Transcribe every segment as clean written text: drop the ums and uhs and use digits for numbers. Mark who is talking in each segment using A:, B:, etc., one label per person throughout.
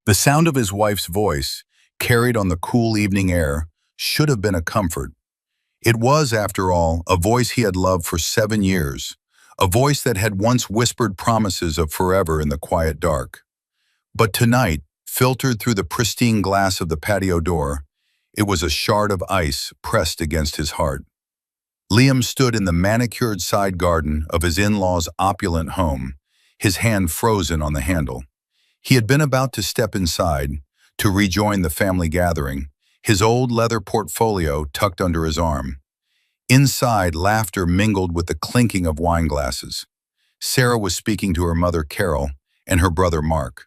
A: The sound of his wife's voice, carried on the cool evening air, should have been a comfort. It was, after all, a voice he had loved for 7 years, a voice that had once whispered promises of forever in the quiet dark. But tonight, filtered through the pristine glass of the patio door, it was a shard of ice pressed against his heart. Liam stood in the manicured side garden of his in-laws' opulent home, his hand frozen on the handle. He had been about to step inside, to rejoin the family gathering, his old leather portfolio tucked under his arm. Inside, laughter mingled with the clinking of wine glasses. Sarah was speaking to her mother Carol and her brother Mark.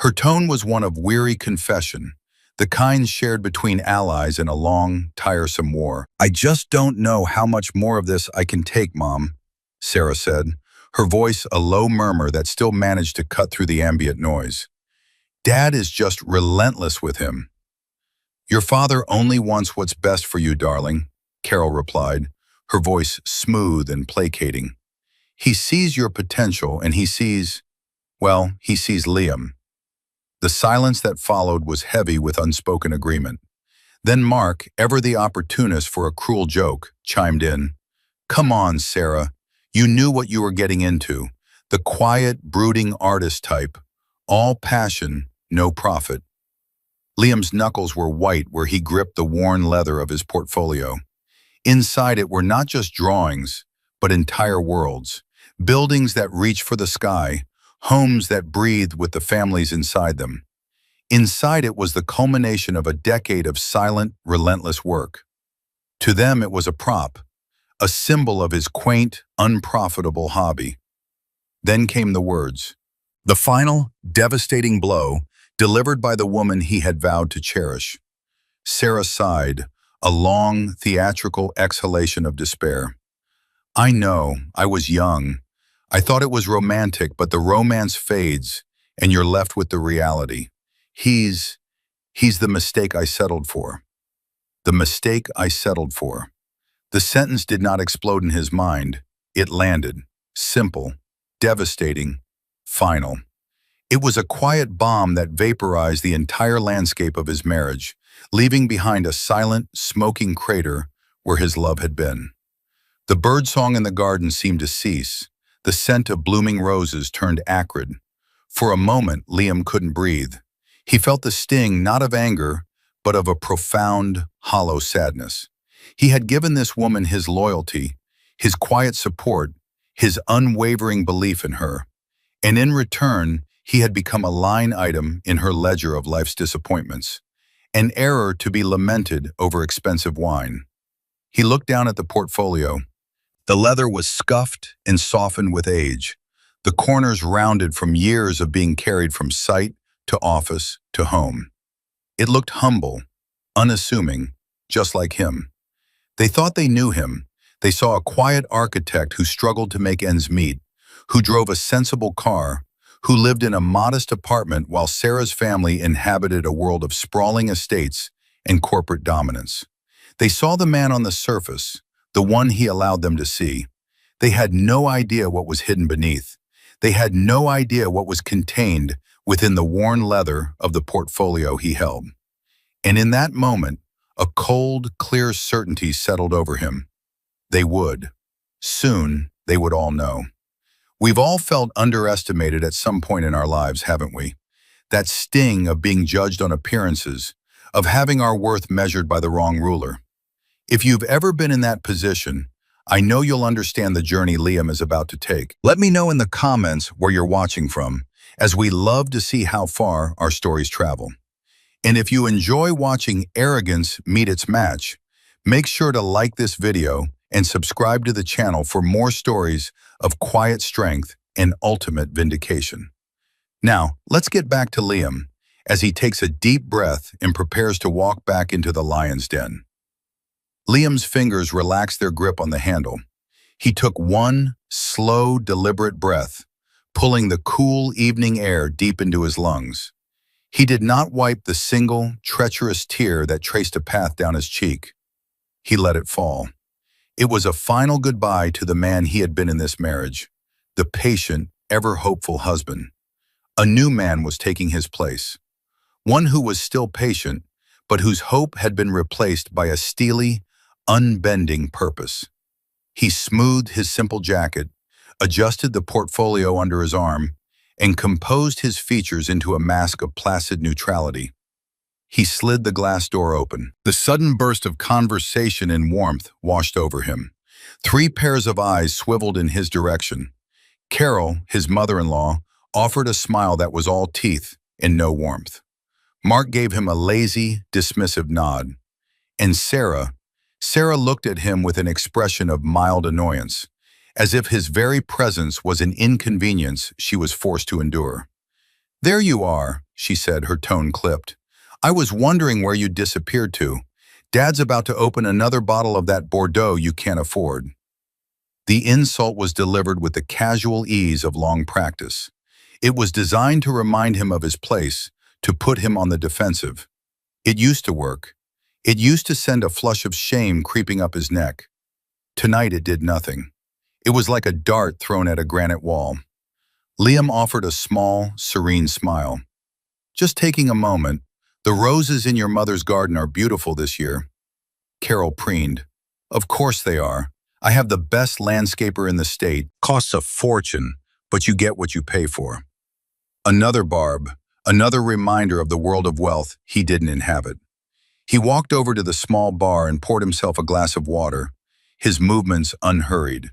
A: Her tone was one of weary confession, the kind shared between allies in a long, tiresome war. "I just don't know how much more of this I can take, Mom," Sarah said, her voice a low murmur that still managed to cut through the ambient noise. "Dad is just relentless with him." "Your father only wants what's best for you, darling," Carol replied, her voice smooth and placating. "He sees your potential and he sees Liam." The silence that followed was heavy with unspoken agreement. Then Mark, ever the opportunist for a cruel joke, chimed in. "Come on, Sarah. You knew what you were getting into. The quiet, brooding artist type. All passion, no profit." Liam's knuckles were white where he gripped the worn leather of his portfolio. Inside it were not just drawings, but entire worlds. Buildings that reached for the sky, homes that breathed with the families inside them. Inside it was the culmination of a decade of silent, relentless work. To them it was a prop, a symbol of his quaint, unprofitable hobby. Then came the words. The final, devastating blow, delivered by the woman he had vowed to cherish. Sarah sighed, a long, theatrical exhalation of despair. "I know, I was young. I thought it was romantic, but the romance fades, and you're left with the reality. He's the mistake I settled for." The mistake I settled for. The sentence did not explode in his mind. It landed. Simple, devastating, final. It was a quiet bomb that vaporized the entire landscape of his marriage, leaving behind a silent, smoking crater where his love had been. The birdsong in the garden seemed to cease. The scent of blooming roses turned acrid. For a moment, Liam couldn't breathe. He felt the sting not of anger, but of a profound, hollow sadness. He had given this woman his loyalty, his quiet support, his unwavering belief in her. And in return, he had become a line item in her ledger of life's disappointments, an error to be lamented over expensive wine. He looked down at the portfolio. The leather was scuffed and softened with age, the corners rounded from years of being carried from site to office to home. It looked humble, unassuming, just like him. They thought they knew him. They saw a quiet architect who struggled to make ends meet, who drove a sensible car, who lived in a modest apartment while Sarah's family inhabited a world of sprawling estates and corporate dominance. They saw the man on the surface, the one he allowed them to see. They had no idea what was hidden beneath. They had no idea what was contained within the worn leather of the portfolio he held. And in that moment, a cold, clear certainty settled over him. They would. Soon, they would all know. We've all felt underestimated at some point in our lives, haven't we? That sting of being judged on appearances, of having our worth measured by the wrong ruler. If you've ever been in that position, I know you'll understand the journey Liam is about to take. Let me know in the comments where you're watching from, as we love to see how far our stories travel. And if you enjoy watching arrogance meet its match, make sure to like this video and subscribe to the channel for more stories of quiet strength and ultimate vindication. Now, let's get back to Liam as he takes a deep breath and prepares to walk back into the lion's den. Liam's fingers relaxed their grip on the handle. He took one slow, deliberate breath, pulling the cool evening air deep into his lungs. He did not wipe the single, treacherous tear that traced a path down his cheek. He let it fall. It was a final goodbye to the man he had been in this marriage, the patient, ever-hopeful husband. A new man was taking his place. one who was still patient, but whose hope had been replaced by a steely, unbending purpose. He smoothed his simple jacket, adjusted the portfolio under his arm, and composed his features into a mask of placid neutrality. He slid the glass door open. The sudden burst of conversation and warmth washed over him. 3 pairs of eyes swiveled in his direction. Carol, his mother-in-law, offered a smile that was all teeth and no warmth. Mark gave him a lazy, dismissive nod. And Sarah looked at him with an expression of mild annoyance, as if his very presence was an inconvenience she was forced to endure. "There you are," she said, her tone clipped. "I was wondering where you disappeared to. Dad's about to open another bottle of that Bordeaux you can't afford." The insult was delivered with the casual ease of long practice. It was designed to remind him of his place, to put him on the defensive. It used to work. It used to send a flush of shame creeping up his neck. Tonight it did nothing. It was like a dart thrown at a granite wall. Liam offered a small, serene smile. "Just taking a moment. The roses in your mother's garden are beautiful this year." Carol preened. "Of course they are. I have the best landscaper in the state. Costs a fortune, but you get what you pay for." Another barb, another reminder of the world of wealth he didn't inhabit. He walked over to the small bar and poured himself a glass of water, his movements unhurried.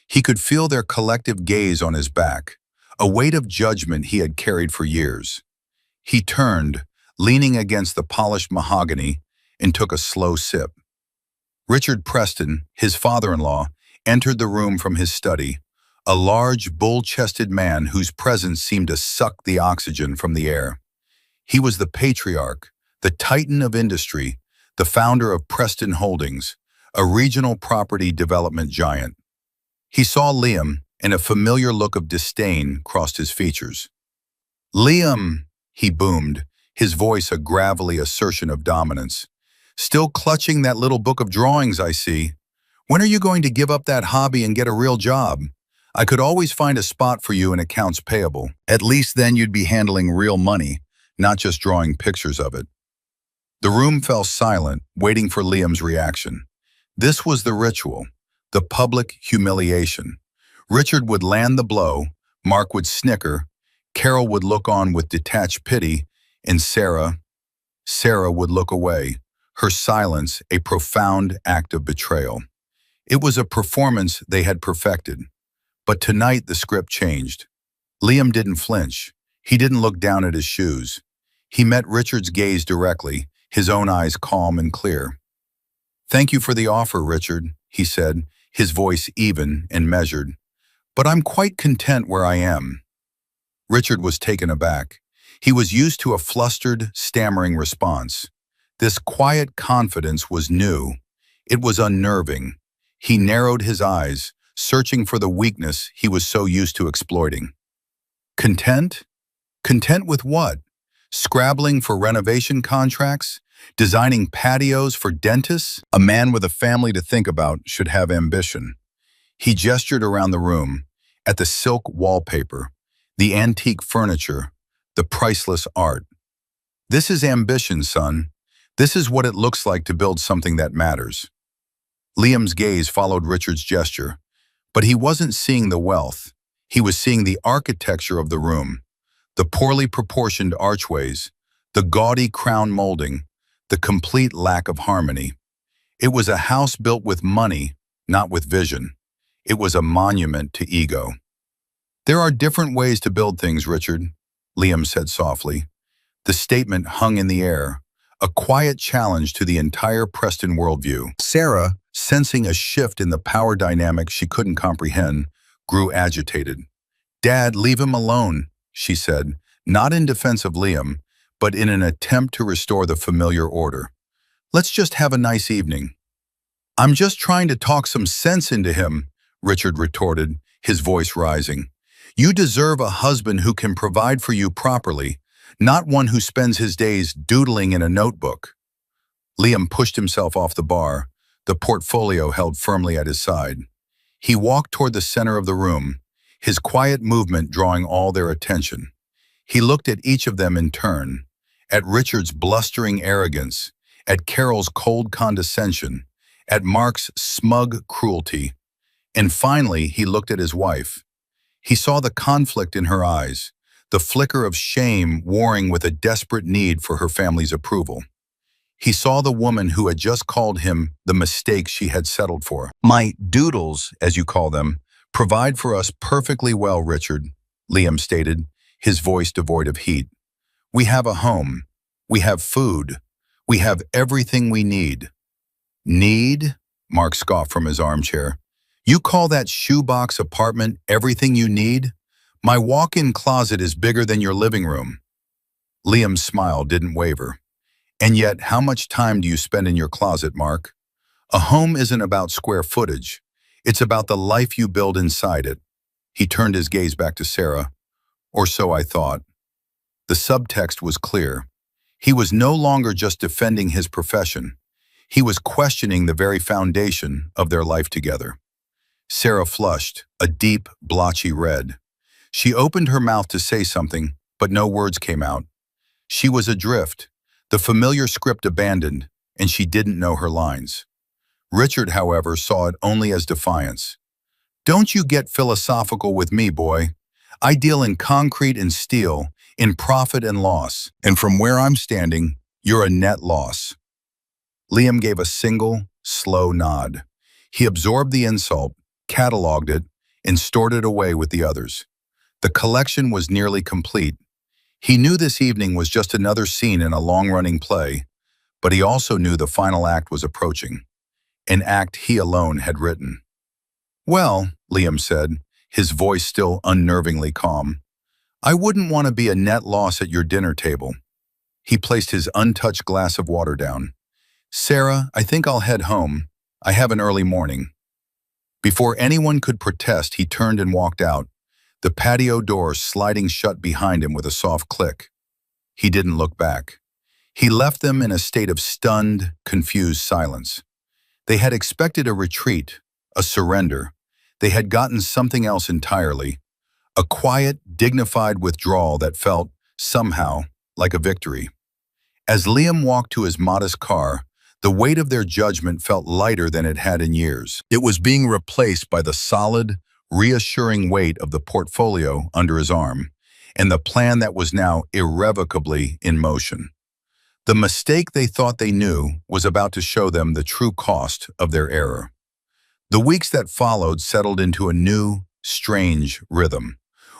A: He could feel their collective gaze on his back, a weight of judgment he had carried for years. He turned, leaning against the polished mahogany, and took a slow sip. Richard Preston, his father-in-law, entered the room from his study, a large, bull-chested man whose presence seemed to suck the oxygen from the air. He was the patriarch, the titan of industry, the founder of Preston Holdings, a regional property development giant. He saw Liam, and a familiar look of disdain crossed his features. "Liam," he boomed, his voice a gravelly assertion of dominance. "Still clutching that little book of drawings, I see. When are you going to give up that hobby and get a real job? I could always find a spot for you in accounts payable. At least then you'd be handling real money, not just drawing pictures of it." The room fell silent, waiting for Liam's reaction. This was the ritual, the public humiliation. Richard would land the blow, Mark would snicker, Carol would look on with detached pity, and Sarah would look away, her silence a profound act of betrayal. It was a performance they had perfected. But tonight the script changed. Liam didn't flinch. He didn't look down at his shoes. He met Richard's gaze directly, his own eyes calm and clear. "Thank you for the offer, Richard," he said, his voice even and measured. "But I'm quite content where I am." Richard was taken aback. He was used to a flustered, stammering response. This quiet confidence was new. It was unnerving. He narrowed his eyes, searching for the weakness he was so used to exploiting. Content? Content with what? Scrabbling for renovation contracts? Designing patios for dentists? A man with a family to think about should have ambition. He gestured around the room, at the silk wallpaper, the antique furniture, the priceless art. "This is ambition, son. This is what it looks like to build something that matters." Liam's gaze followed Richard's gesture, but he wasn't seeing the wealth. He was seeing the architecture of the room, the poorly proportioned archways, the gaudy crown molding, the complete lack of harmony. It was a house built with money, not with vision. It was a monument to ego. "There are different ways to build things, Richard," Liam said softly. The statement hung in the air, a quiet challenge to the entire Preston worldview. Sarah, sensing a shift in the power dynamic she couldn't comprehend, grew agitated. "Dad, leave him alone," she said, not in defense of Liam, but in an attempt to restore the familiar order. "Let's just have a nice evening." "I'm just trying to talk some sense into him," Richard retorted, his voice rising. "You deserve a husband who can provide for you properly, not one who spends his days doodling in a notebook." Liam pushed himself off the bar, the portfolio held firmly at his side. He walked toward the center of the room, his quiet movement drawing all their attention. He looked at each of them in turn, at Richard's blustering arrogance, at Carol's cold condescension, at Mark's smug cruelty. And finally, he looked at his wife. He saw the conflict in her eyes, the flicker of shame warring with a desperate need for her family's approval. He saw the woman who had just called him the mistake she had settled for. "My doodles, as you call them, provide for us perfectly well, Richard," Liam stated, his voice devoid of heat. "We have a home. We have food. We have everything we need." "Need?" Mark scoffed from his armchair. "You call that shoebox apartment everything you need? My walk-in closet is bigger than your living room." Liam's smile didn't waver. "And yet, how much time do you spend in your closet, Mark? A home isn't about square footage. It's about the life you build inside it." He turned his gaze back to Sarah. "Or so I thought." The subtext was clear. He was no longer just defending his profession. He was questioning the very foundation of their life together. Sarah flushed, a deep, blotchy red. She opened her mouth to say something, but no words came out. She was adrift, the familiar script abandoned, and she didn't know her lines. Richard, however, saw it only as defiance. "Don't you get philosophical with me, boy. I deal in concrete and steel, in profit and loss, and from where I'm standing, you're a net loss." Liam gave a single, slow nod. He absorbed the insult, cataloged it, and stored it away with the others. The collection was nearly complete. He knew this evening was just another scene in a long-running play, but he also knew the final act was approaching, an act he alone had written. "Well," Liam said, his voice still unnervingly calm, "I wouldn't want to be a net loss at your dinner table." He placed his untouched glass of water down. "Sarah, I think I'll head home. I have an early morning." Before anyone could protest, he turned and walked out, the patio door sliding shut behind him with a soft click. He didn't look back. He left them in a state of stunned, confused silence. They had expected a retreat, a surrender. They had gotten something else entirely, a quiet, dignified withdrawal that felt, somehow, like a victory. As Liam walked to his modest car, the weight of their judgment felt lighter than it had in years. It was being replaced by the solid, reassuring weight of the portfolio under his arm, and the plan that was now irrevocably in motion. The mistake they thought they knew was about to show them the true cost of their error. The weeks that followed settled into a new, strange rhythm.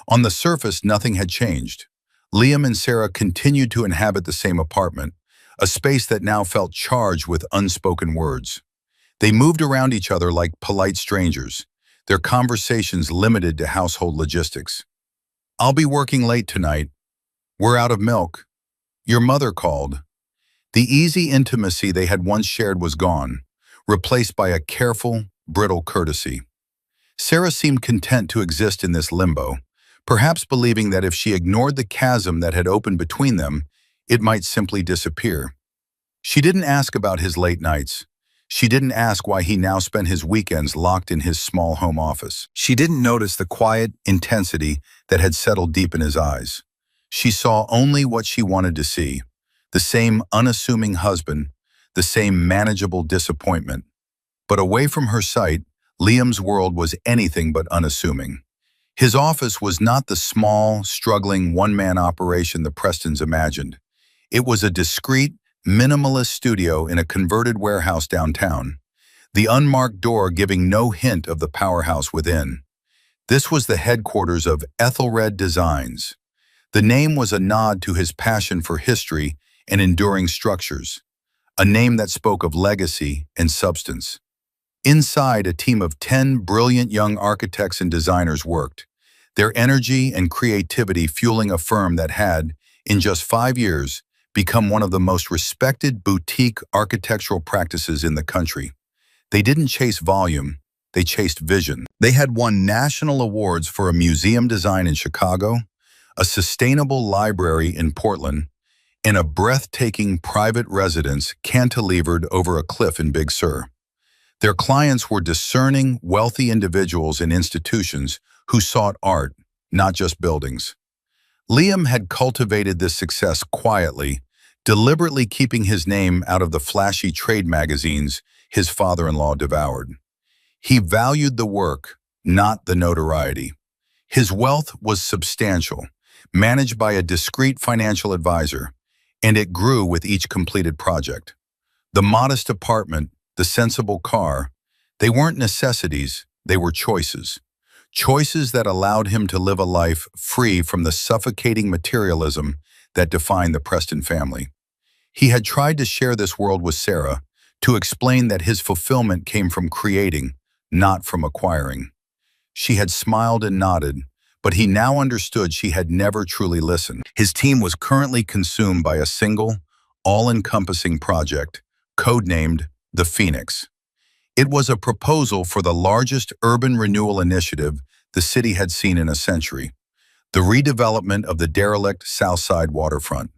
A: On the surface, nothing had changed. Liam and Sarah continued to inhabit the same apartment, a space that now felt charged with unspoken words. They moved around each other like polite strangers, their conversations limited to household logistics. "I'll be working late tonight. We're out of milk. Your mother called." The easy intimacy they had once shared was gone, replaced by a careful, brittle courtesy. Sarah seemed content to exist in this limbo, perhaps believing that if she ignored the chasm that had opened between them, it might simply disappear. She didn't ask about his late nights. She didn't ask why he now spent his weekends locked in his small home office. She didn't notice the quiet intensity that had settled deep in his eyes. She saw only what she wanted to see, the same unassuming husband, the same manageable disappointment. But away from her sight, Liam's world was anything but unassuming. His office was not the small, struggling one-man operation the Prestons imagined. It was a discreet, minimalist studio in a converted warehouse downtown, the unmarked door giving no hint of the powerhouse within. This was the headquarters of Ethelred Designs. The name was a nod to his passion for history and enduring structures, a name that spoke of legacy and substance. Inside, a team of 10 brilliant young architects and designers worked, their energy and creativity fueling a firm that had, in just 5 years, become one of the most respected boutique architectural practices in the country. They didn't chase volume, they chased vision. They had won national awards for a museum design in Chicago, a sustainable library in Portland, and a breathtaking private residence cantilevered over a cliff in Big Sur. Their clients were discerning, wealthy individuals and institutions who sought art, not just buildings. Liam had cultivated this success quietly, deliberately keeping his name out of the flashy trade magazines his father-in-law devoured. He valued the work, not the notoriety. His wealth was substantial, managed by a discreet financial advisor, and it grew with each completed project. The modest apartment, the sensible car, they weren't necessities, they were choices. Choices that allowed him to live a life free from the suffocating materialism that defined the Preston family. He had tried to share this world with Sarah, to explain that his fulfillment came from creating, not from acquiring. She had smiled and nodded, but he now understood she had never truly listened. His team was currently consumed by a single, all-encompassing project, codenamed the Phoenix. It was a proposal for the largest urban renewal initiative the city had seen in a century, the redevelopment of the derelict South Side waterfront.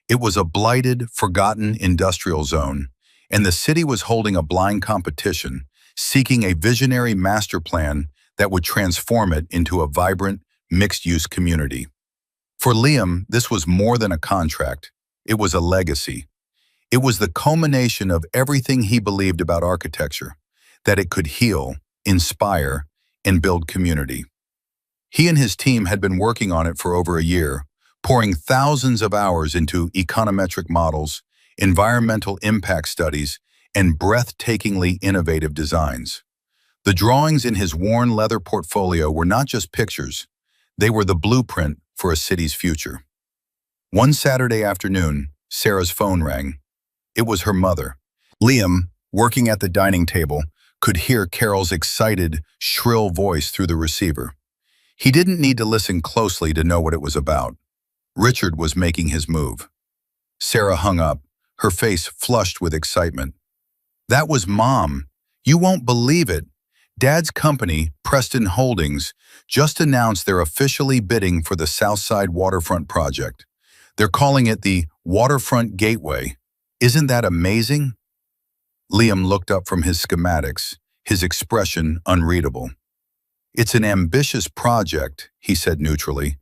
A: It was a blighted, forgotten industrial zone, and the city was holding a blind competition, seeking a visionary master plan that would transform it into a vibrant, mixed-use community. For Liam, this was more than a contract. It was a legacy. It was the culmination of everything he believed about architecture, that it could heal, inspire, and build community. He and his team had been working on it for over a year, pouring thousands of hours into econometric models, environmental impact studies, and breathtakingly innovative designs. The drawings in his worn leather portfolio were not just pictures, they were the blueprint for a city's future. One Saturday afternoon, Sarah's phone rang. It was her mother. Liam, working at the dining table, could hear Carol's excited, shrill voice through the receiver. He didn't need to listen closely to know what it was about. Richard was making his move. Sarah hung up, her face flushed with excitement. "That was Mom. You won't believe it. Dad's company, Preston Holdings, just announced they're officially bidding for the Southside Waterfront project. They're calling it the Waterfront Gateway. Isn't that amazing?" Liam looked up from his schematics, his expression unreadable. "It's an ambitious project," he said neutrally.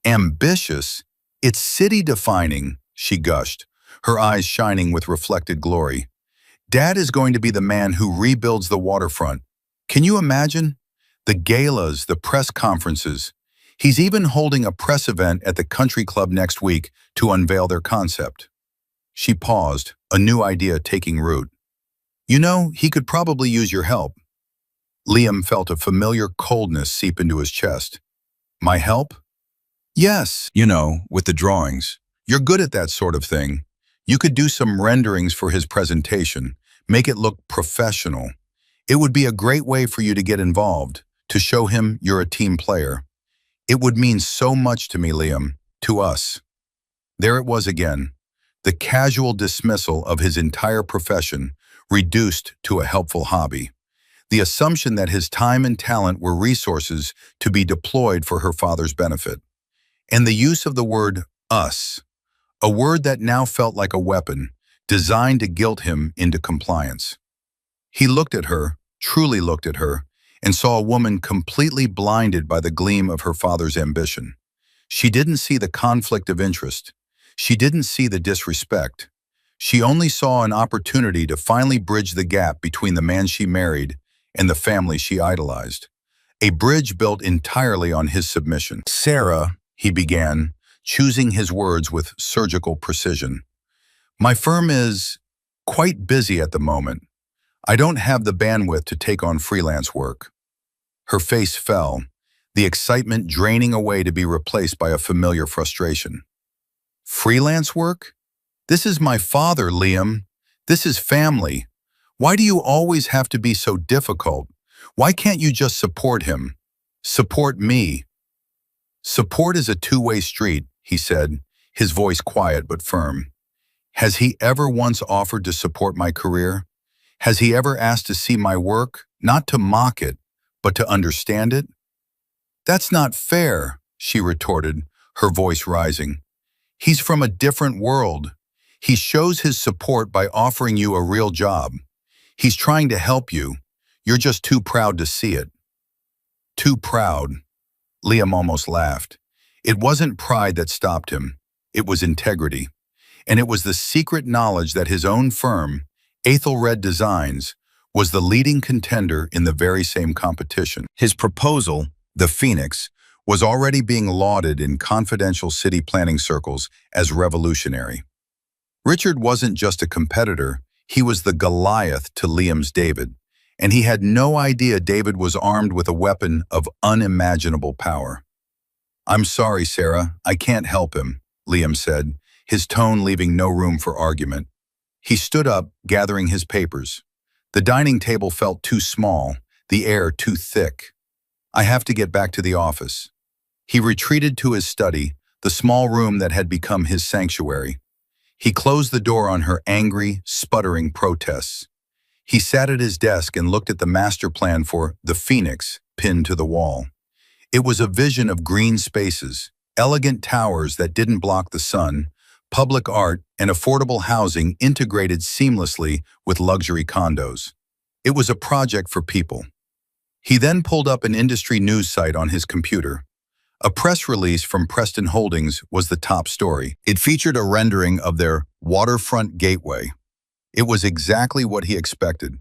A: "Ambitious? It's city-defining," she gushed, her eyes shining with reflected glory. "Dad is going to be the man who rebuilds the waterfront. Can you imagine? The galas, the press conferences. He's even holding a press event at the country club next week to unveil their concept." She paused, a new idea taking root. "You know, he could probably use your help." Liam felt a familiar coldness seep into his chest. "My help?" "Yes, with the drawings. You're good at that sort of thing. You could do some renderings for his presentation, make it look professional. It would be a great way for you to get involved, to show him you're a team player. It would mean so much to me, Liam, to us." There it was again, the casual dismissal of his entire profession, reduced to a helpful hobby. The assumption that his time and talent were resources to be deployed for her father's benefit. And the use of the word us, a word that now felt like a weapon, designed to guilt him into compliance. He looked at her, truly looked at her, and saw a woman completely blinded by the gleam of her father's ambition. She didn't see the conflict of interest. She didn't see the disrespect. She only saw an opportunity to finally bridge the gap between the man she married and the family she idolized. A bridge built entirely on his submission. "Sarah," he began, choosing his words with surgical precision. "My firm is quite busy at the moment. I don't have the bandwidth to take on freelance work." Her face fell, the excitement draining away to be replaced by a familiar frustration. "Freelance work? This is my father, Liam. This is family. Why do you always have to be so difficult? Why can't you just support him? Support me?" "Support is a two-way street," he said, his voice quiet but firm. "Has he ever once offered to support my career? Has he ever asked to see my work, not to mock it, but to understand it?" "That's not fair," she retorted, her voice rising. "He's from a different world. He shows his support by offering you a real job. He's trying to help you. You're just too proud to see it." Too proud. Liam almost laughed. It wasn't pride that stopped him. It was integrity. and it was the secret knowledge that his own firm, Athelred Designs, was the leading contender in the very same competition. His proposal, the Phoenix, was already being lauded in confidential city planning circles as revolutionary. Richard wasn't just a competitor, he was the Goliath to Liam's David, and he had no idea David was armed with a weapon of unimaginable power. "I'm sorry, Sarah, I can't help him," Liam said, his tone leaving no room for argument. He stood up, gathering his papers. The dining table felt too small, the air too thick. "I have to get back to the office." He retreated to his study, the small room that had become his sanctuary. He closed the door on her angry, sputtering protests. He sat at his desk and looked at the master plan for the Phoenix pinned to the wall. It was a vision of green spaces, elegant towers that didn't block the sun, public art, and affordable housing integrated seamlessly with luxury condos. It was a project for people. He then pulled up an industry news site on his computer. A press release from Preston Holdings was the top story. It featured a rendering of their waterfront gateway. It was exactly what he expected,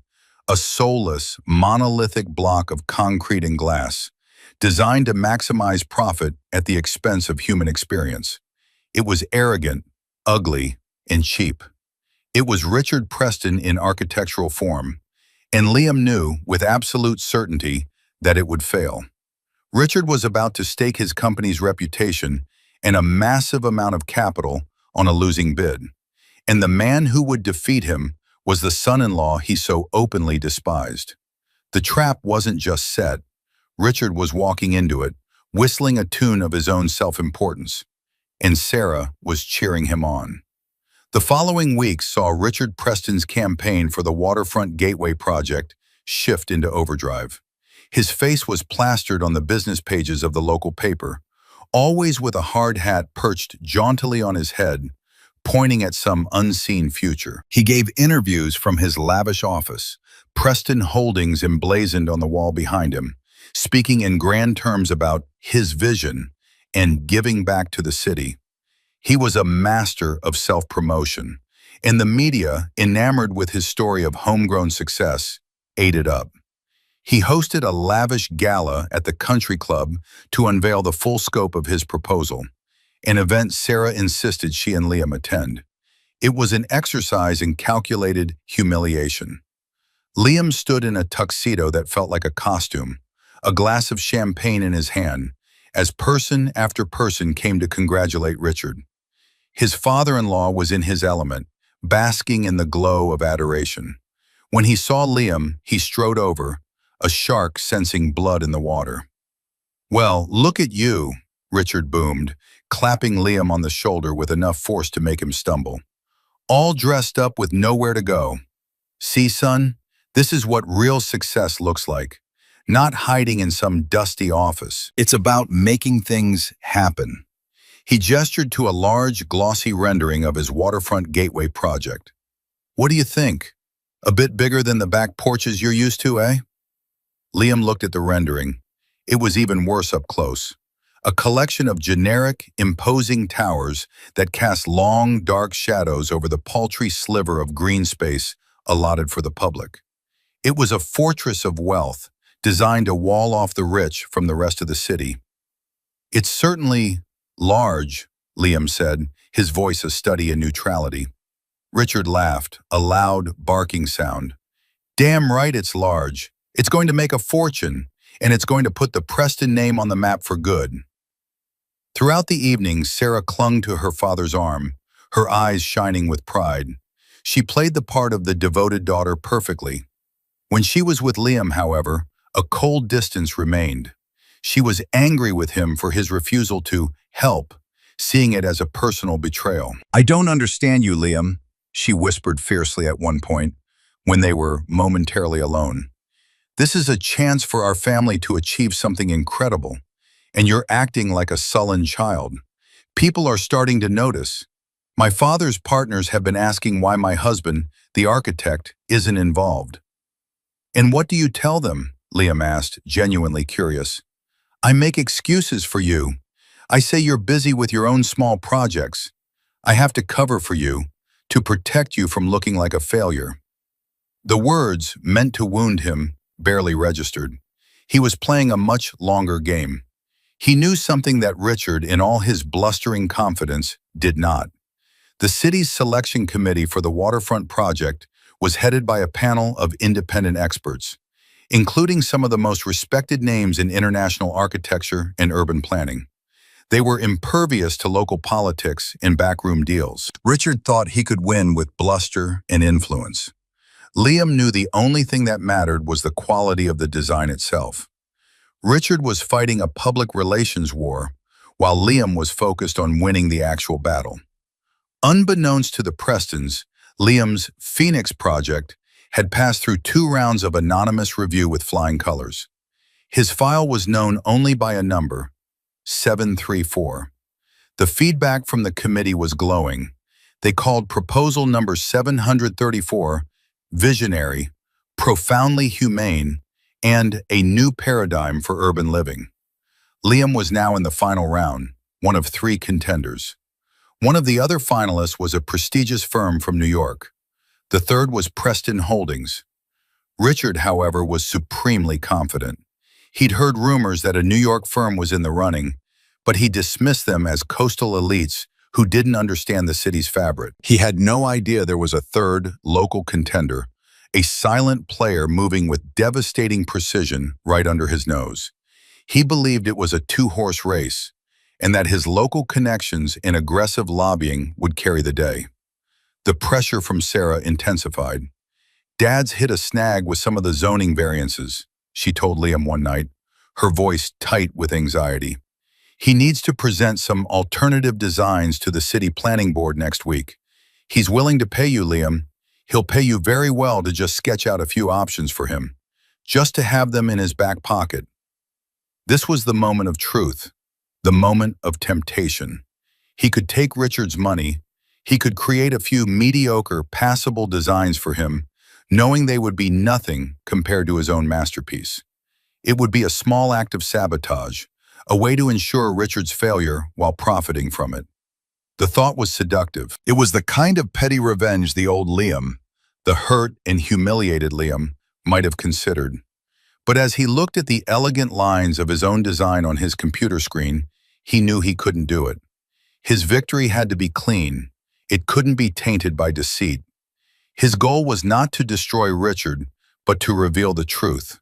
A: a soulless, monolithic block of concrete and glass, designed to maximize profit at the expense of human experience. It was arrogant, ugly, and cheap. It was Richard Preston in architectural form, and Liam knew with absolute certainty that it would fail. Richard was about to stake his company's reputation and a massive amount of capital on a losing bid, and the man who would defeat him was the son-in-law he so openly despised. The trap wasn't just set. Richard was walking into it, whistling a tune of his own self-importance, and Sarah was cheering him on. The following weeks saw Richard Preston's campaign for the Waterfront Gateway project shift into overdrive. His face was plastered on the business pages of the local paper, always with a hard hat perched jauntily on his head, pointing at some unseen future. He gave interviews from his lavish office, Preston Holdings emblazoned on the wall behind him, speaking in grand terms about his vision and giving back to the city. He was a master of self-promotion, and the media, enamored with his story of homegrown success, ate it up. He hosted a lavish gala at the country club to unveil the full scope of his proposal, an event Sarah insisted she and Liam attend. It was an exercise in calculated humiliation. Liam stood in a tuxedo that felt like a costume, a glass of champagne in his hand, as person after person came to congratulate Richard. His father-in-law was in his element, basking in the glow of adoration. When he saw Liam, he strode over, a shark sensing blood in the water. "Well, look at you," Richard boomed, clapping Liam on the shoulder with enough force to make him stumble. "All dressed up with nowhere to go. See, son, this is what real success looks like. Not hiding in some dusty office. It's about making things happen." He gestured to a large, glossy rendering of his waterfront gateway project. "What do you think? A bit bigger than the back porches you're used to, eh?" Liam looked at the rendering. It was even worse up close. A collection of generic, imposing towers that cast long, dark shadows over the paltry sliver of green space allotted for the public. It was a fortress of wealth, designed to wall off the rich from the rest of the city. "It's certainly large," Liam said, his voice a study in neutrality. Richard laughed, a loud, barking sound. "Damn right it's large. It's going to make a fortune, and it's going to put the Preston name on the map for good." Throughout the evening, Sarah clung to her father's arm, her eyes shining with pride. She played the part of the devoted daughter perfectly. When she was with Liam, however, a cold distance remained. She was angry with him for his refusal to help, seeing it as a personal betrayal. "I don't understand you, Liam," she whispered fiercely at one point, when they were momentarily alone. "This is a chance for our family to achieve something incredible, and you're acting like a sullen child. People are starting to notice. My father's partners have been asking why my husband, the architect, isn't involved." "And what do you tell them?" Liam asked, genuinely curious. "I make excuses for you. I say you're busy with your own small projects. I have to cover for you, to protect you from looking like a failure." The words, meant to wound him, barely registered. He was playing a much longer game. He knew something that Richard, in all his blustering confidence, did not. The city's selection committee for the waterfront project was headed by a panel of independent experts, including some of the most respected names in international architecture and urban planning. They were impervious to local politics and backroom deals. Richard thought he could win with bluster and influence. Liam knew the only thing that mattered was the quality of the design itself. Richard was fighting a public relations war, while Liam was focused on winning the actual battle. Unbeknownst to the Prestons, Liam's Phoenix project had passed through 2 rounds of anonymous review with flying colors. His file was known only by a number, 734. The feedback from the committee was glowing. They called proposal number 734 visionary, profoundly humane, and a new paradigm for urban living. Liam was now in the final round, one of 3 contenders. One of the other finalists was a prestigious firm from New York. The third was Preston Holdings. Richard, however, was supremely confident. He'd heard rumors that a New York firm was in the running, but he dismissed them as coastal elites who didn't understand the city's fabric. He had no idea there was a third, local contender, a silent player moving with devastating precision right under his nose. He believed it was a 2-horse race, and that his local connections and aggressive lobbying would carry the day. The pressure from Sarah intensified. "Dad's hit a snag with some of the zoning variances," she told Liam one night, her voice tight with anxiety. "He needs to present some alternative designs to the city planning board next week. He's willing to pay you, Liam. He'll pay you very well to just sketch out a few options for him, just to have them in his back pocket." This was the moment of truth, the moment of temptation. He could take Richard's money. He could create a few mediocre, passable designs for him, knowing they would be nothing compared to his own masterpiece. It would be a small act of sabotage, a way to ensure Richard's failure while profiting from it. The thought was seductive. It was the kind of petty revenge the old Liam, the hurt and humiliated Liam, might have considered. But as he looked at the elegant lines of his own design on his computer screen, he knew he couldn't do it. His victory had to be clean. It couldn't be tainted by deceit. His goal was not to destroy Richard, but to reveal the truth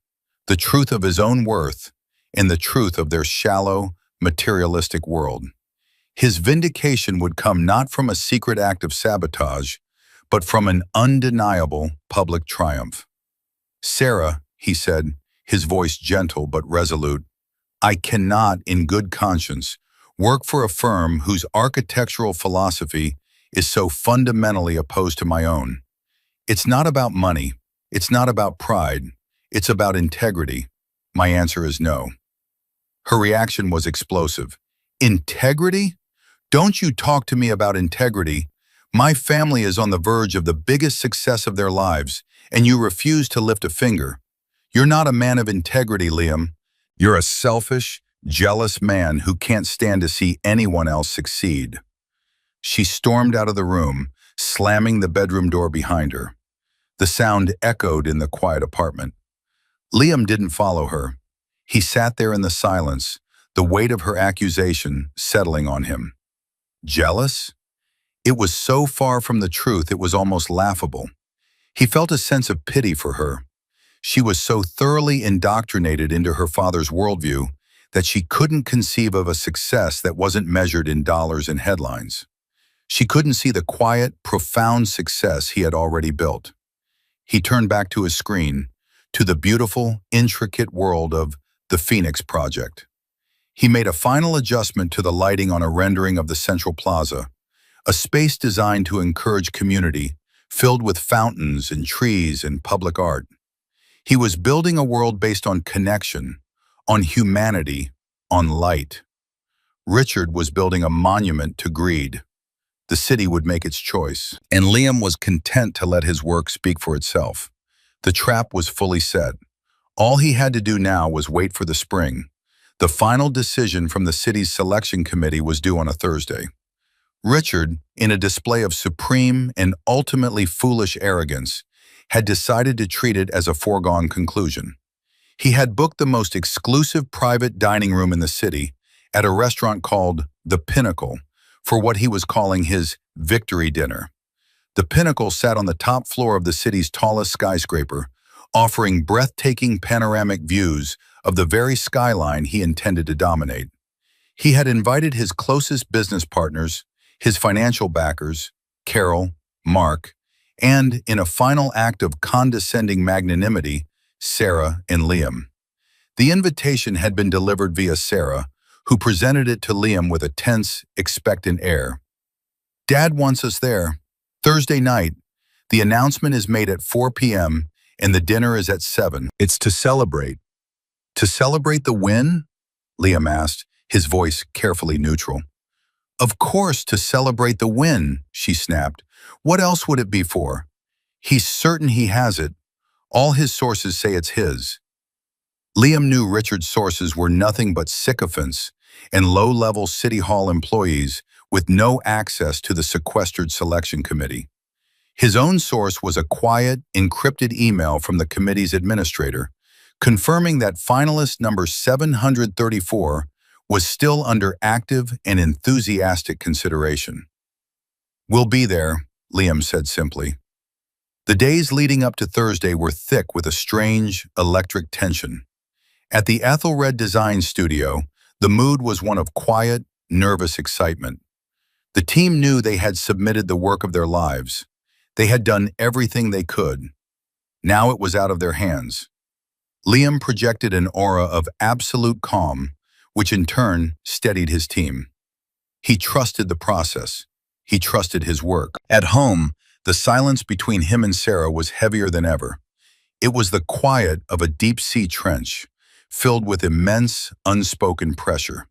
A: of his own worth, and the truth of their shallow, materialistic world. His vindication would come not from a secret act of sabotage, but from an undeniable public triumph. "Sarah," he said, his voice gentle but resolute, "I cannot, in good conscience, work for a firm whose architectural philosophy is so fundamentally opposed to my own. It's not about money. It's not about pride. It's about integrity. My answer is no." Her reaction was explosive. "Integrity? Don't you talk to me about integrity. My family is on the verge of the biggest success of their lives, and you refuse to lift a finger. You're not a man of integrity, Liam. You're a selfish, jealous man who can't stand to see anyone else succeed." She stormed out of the room, slamming the bedroom door behind her. The sound echoed in the quiet apartment. Liam didn't follow her. He sat there in the silence, the weight of her accusation settling on him. Jealous? It was so far from the truth it was almost laughable. He felt a sense of pity for her. She was so thoroughly indoctrinated into her father's worldview that she couldn't conceive of a success that wasn't measured in dollars and headlines. She couldn't see the quiet, profound success he had already built. He turned back to his screen, to the beautiful, intricate world of the Phoenix project. He made a final adjustment to the lighting on a rendering of the Central Plaza, a space designed to encourage community, filled with fountains and trees and public art. He was building a world based on connection, on humanity, on light. Richard was building a monument to greed. The city would make its choice, and Liam was content to let his work speak for itself. The trap was fully set. All he had to do now was wait for the spring. The final decision from the city's selection committee was due on a Thursday. Richard, in a display of supreme and ultimately foolish arrogance, had decided to treat it as a foregone conclusion. He had booked the most exclusive private dining room in the city at a restaurant called The Pinnacle for what he was calling his victory dinner. The Pinnacle sat on the top floor of the city's tallest skyscraper, offering breathtaking panoramic views of the very skyline he intended to dominate. He had invited his closest business partners, his financial backers, Carol, Mark, and, in a final act of condescending magnanimity, Sarah and Liam. The invitation had been delivered via Sarah, who presented it to Liam with a tense, expectant air. "Dad wants us there. Thursday night. The announcement is made at 4 p.m. and the dinner is at 7. It's to celebrate." "To celebrate the win?" Liam asked, his voice carefully neutral. "Of course, to celebrate the win," she snapped. "What else would it be for? He's certain he has it. All his sources say it's his." Liam knew Richard's sources were nothing but sycophants and low-level City Hall employees with no access to the sequestered selection committee. His own source was a quiet, encrypted email from the committee's administrator, confirming that finalist number 734 was still under active and enthusiastic consideration. "We'll be there," Liam said simply. The days leading up to Thursday were thick with a strange, electric tension. At the Ethelred Design Studio, the mood was one of quiet, nervous excitement. The team knew they had submitted the work of their lives. They had done everything they could. Now it was out of their hands. Liam projected an aura of absolute calm, which in turn steadied his team. He trusted the process. He trusted his work. At home, the silence between him and Sarah was heavier than ever. It was the quiet of a deep-sea trench, filled with immense, unspoken pressure.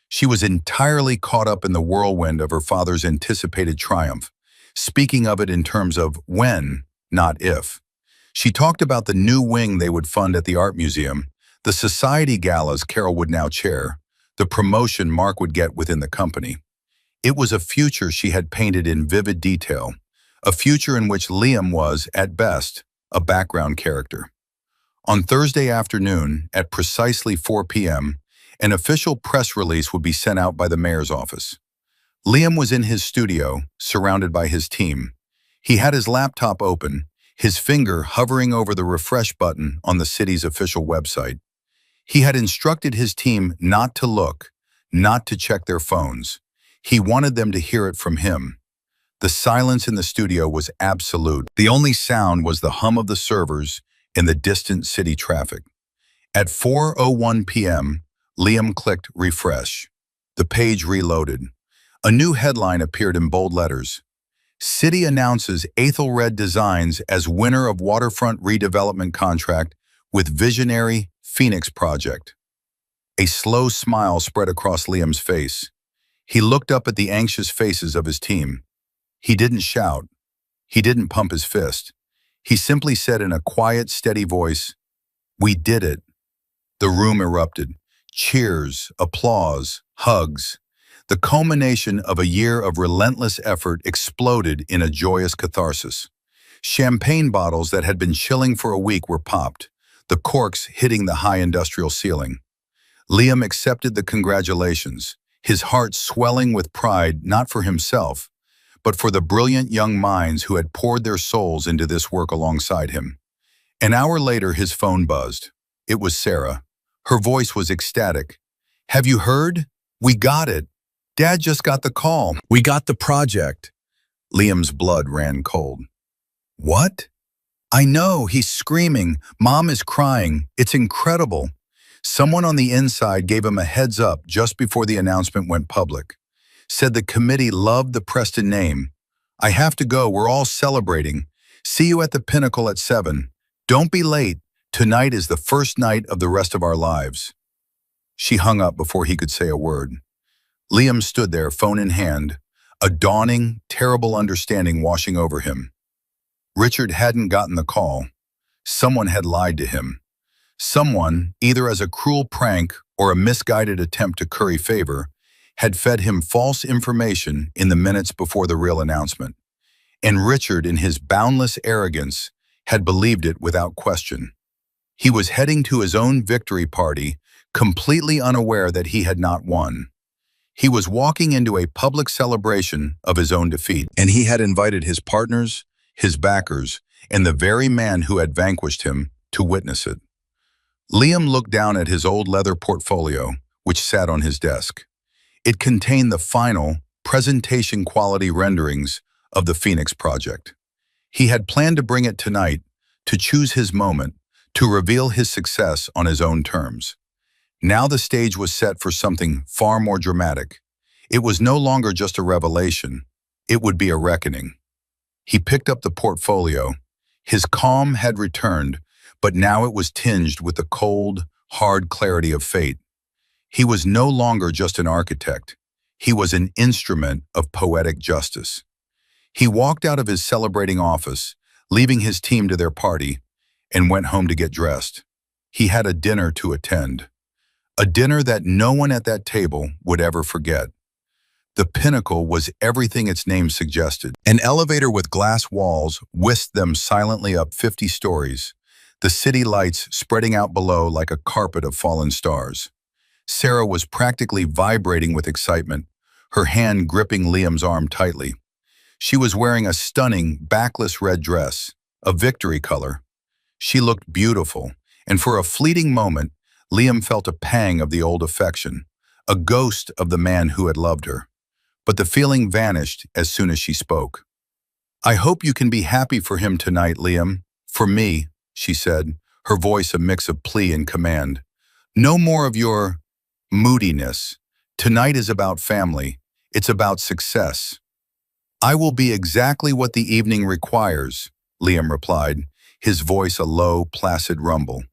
A: She was entirely caught up in the whirlwind of her father's anticipated triumph, speaking of it in terms of when, not if. She talked about the new wing they would fund at the art museum, the society galas Carol would now chair, the promotion Mark would get within the company. It was a future she had painted in vivid detail, a future in which Liam was, at best, a background character. On Thursday afternoon, at precisely 4 p.m., an official press release would be sent out by the mayor's office. Liam was in his studio, surrounded by his team. He had his laptop open, his finger hovering over the refresh button on the city's official website. He had instructed his team not to look, not to check their phones. He wanted them to hear it from him. The silence in the studio was absolute. The only sound was the hum of the servers and the distant city traffic. At 4:01 p.m., Liam clicked refresh. The page reloaded. A new headline appeared in bold letters. "City announces Ethelred Designs as winner of waterfront redevelopment contract with visionary Phoenix Project." A slow smile spread across Liam's face. He looked up at the anxious faces of his team. He didn't shout. He didn't pump his fist. He simply said in a quiet, steady voice, "We did it." The room erupted. Cheers, applause, hugs. The culmination of a year of relentless effort exploded in a joyous catharsis. Champagne bottles that had been chilling for a week were popped, the corks hitting the high industrial ceiling. Liam accepted the congratulations, his heart swelling with pride not for himself, but for the brilliant young minds who had poured their souls into this work alongside him. An hour later, his phone buzzed. It was Sarah. Her voice was ecstatic. "Have you heard? We got it. Dad just got the call. We got the project." Liam's blood ran cold. "What?" "I know, he's screaming. Mom is crying. It's incredible." Someone on the inside gave him a heads up just before the announcement went public. Said the committee loved the Preston name. "I have to go, we're all celebrating. See you at the Pinnacle at 7. Don't be late. Tonight is the first night of the rest of our lives." She hung up before he could say a word. Liam stood there, phone in hand, a dawning, terrible understanding washing over him. Richard hadn't gotten the call. Someone had lied to him. Someone, either as a cruel prank or a misguided attempt to curry favor, had fed him false information in the minutes before the real announcement, and Richard, in his boundless arrogance, had believed it without question. He was heading to his own victory party, completely unaware that he had not won. He was walking into a public celebration of his own defeat, and he had invited his partners, his backers, and the very man who had vanquished him to witness it. Liam looked down at his old leather portfolio, which sat on his desk. It contained the final, presentation-quality renderings of the Phoenix Project. He had planned to bring it tonight, to choose his moment, to reveal his success on his own terms. Now the stage was set for something far more dramatic. It was no longer just a revelation. It would be a reckoning. He picked up the portfolio. His calm had returned, but now it was tinged with the cold, hard clarity of fate. He was no longer just an architect. He was an instrument of poetic justice. He walked out of his celebrating office, leaving his team to their party, and went home to get dressed. He had a dinner to attend. A dinner that no one at that table would ever forget. The pinnacle was everything its name suggested. An elevator with glass walls whisked them silently up 50 stories, the city lights spreading out below like a carpet of fallen stars. Sarah was practically vibrating with excitement, her hand gripping Liam's arm tightly. She was wearing a stunning, backless red dress, a victory color. She looked beautiful, and for a fleeting moment, Liam felt a pang of the old affection, a ghost of the man who had loved her. But the feeling vanished as soon as she spoke. "I hope you can be happy for him tonight, Liam. For me," she said, her voice a mix of plea and command. "No more of your moodiness. Tonight is about family. It's about success." "I will be exactly what the evening requires," Liam replied, his voice a low, placid rumble.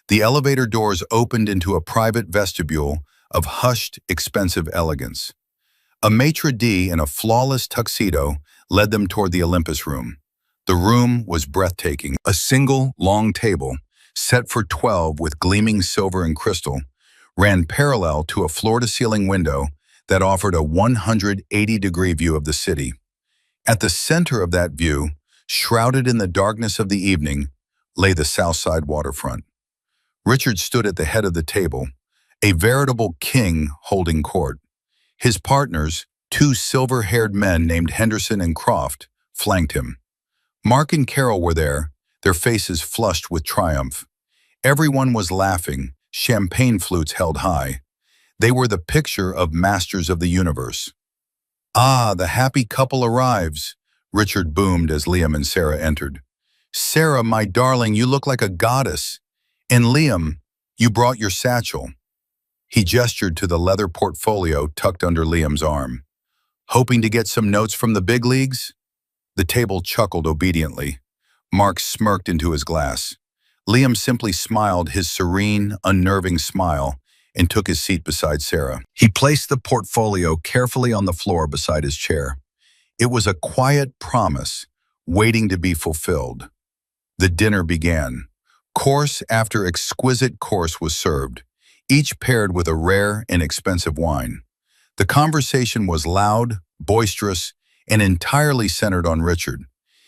A: The elevator doors opened into a private vestibule of hushed, expensive elegance. A maitre d' in a flawless tuxedo led them toward the Olympus room. The room was breathtaking. A single, long table, set for 12 with gleaming silver and crystal, ran parallel to a floor-to-ceiling window that offered a 180-degree view of the city. At the center of that view, shrouded in the darkness of the evening, lay the Southside waterfront. Richard stood at the head of the table, a veritable king holding court. His partners, two silver-haired men named Henderson and Croft, flanked him. Mark and Carol were there, their faces flushed with triumph. Everyone was laughing, champagne flutes held high. They were the picture of masters of the universe. "Ah, the happy couple arrives," Richard boomed as Liam and Sarah entered. "Sarah, my darling, you look like a goddess. And Liam, you brought your satchel." He gestured to the leather portfolio tucked under Liam's arm. "Hoping to get some notes from the big leagues?" The table chuckled obediently. Mark smirked into his glass. Liam simply smiled his serene, unnerving smile and took his seat beside Sarah. He placed the portfolio carefully on the floor beside his chair. It was a quiet promise, waiting to be fulfilled. The dinner began. Course after exquisite course was served, each paired with a rare and expensive wine. The conversation was loud, boisterous, and entirely centered on Richard.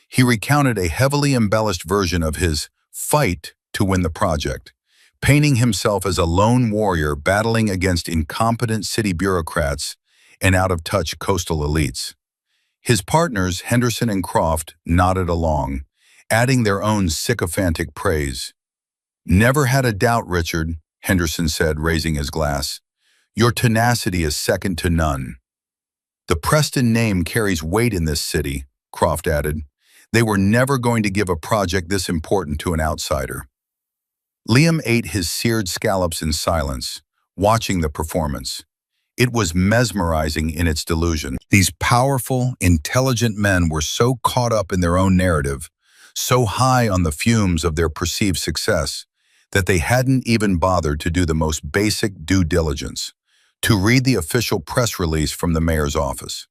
A: He recounted a heavily embellished version of his fight to win the project, painting himself as a lone warrior battling against incompetent city bureaucrats and out-of-touch coastal elites. His partners, Henderson and Croft, nodded along, adding their own sycophantic praise. "Never had a doubt, Richard," Henderson said, raising his glass. "Your tenacity is second to none." "The Preston name carries weight in this city," Croft added. "They were never going to give a project this important to an outsider." Liam ate his seared scallops in silence, watching the performance. It was mesmerizing in its delusion. These powerful, intelligent men were so caught up in their own narrative, so high on the fumes of their perceived success, that they hadn't even bothered to do the most basic due diligence, to read the official press release from the mayor's office.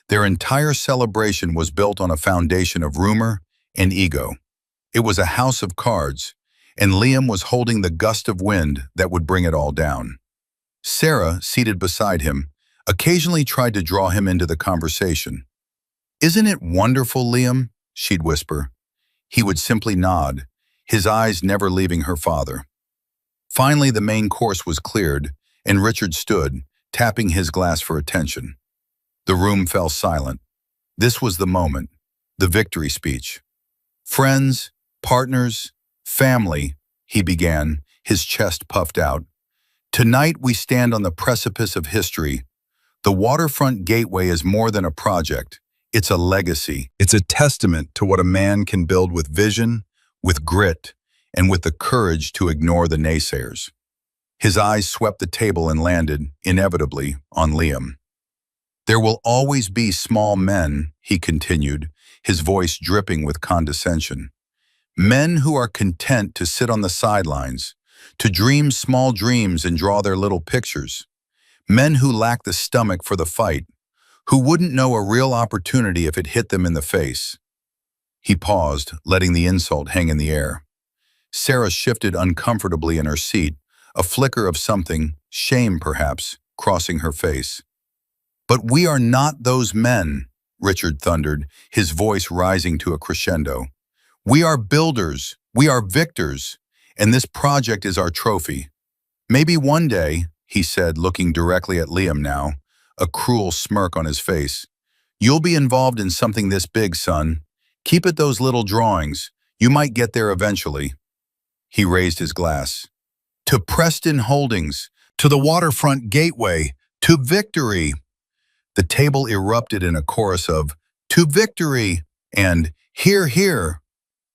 A: Their entire celebration was built on a foundation of rumor and ego. It was a house of cards, and Liam was holding the gust of wind that would bring it all down. Sarah, seated beside him, occasionally tried to draw him into the conversation. "Isn't it wonderful, Liam?" she'd whisper. He would simply nod, his eyes never leaving her father. Finally, the main course was cleared, and Richard stood, tapping his glass for attention. The room fell silent. This was the moment, the victory speech. "Friends, partners, family," he began, his chest puffed out. "Tonight we stand on the precipice of history. The Waterfront Gateway is more than a project. It's a legacy. It's a testament to what a man can build with vision, with grit, and with the courage to ignore the naysayers." His eyes swept the table and landed, inevitably, on Liam. "There will always be small men," he continued, his voice dripping with condescension. "Men who are content to sit on the sidelines, to dream small dreams and draw their little pictures. Men who lack the stomach for the fight, who wouldn't know a real opportunity if it hit them in the face." He paused, letting the insult hang in the air. Sarah shifted uncomfortably in her seat, a flicker of something, shame perhaps, crossing her face. "But we are not those men," Richard thundered, his voice rising to a crescendo. "We are builders, we are victors, and this project is our trophy. Maybe one day," he said, looking directly at Liam now, a cruel smirk on his face, "you'll be involved in something this big, son. Keep it those little drawings. You might get there eventually." He raised his glass. "To Preston Holdings, to the Waterfront Gateway, to victory." The table erupted in a chorus of "To victory!" and "Hear, hear!"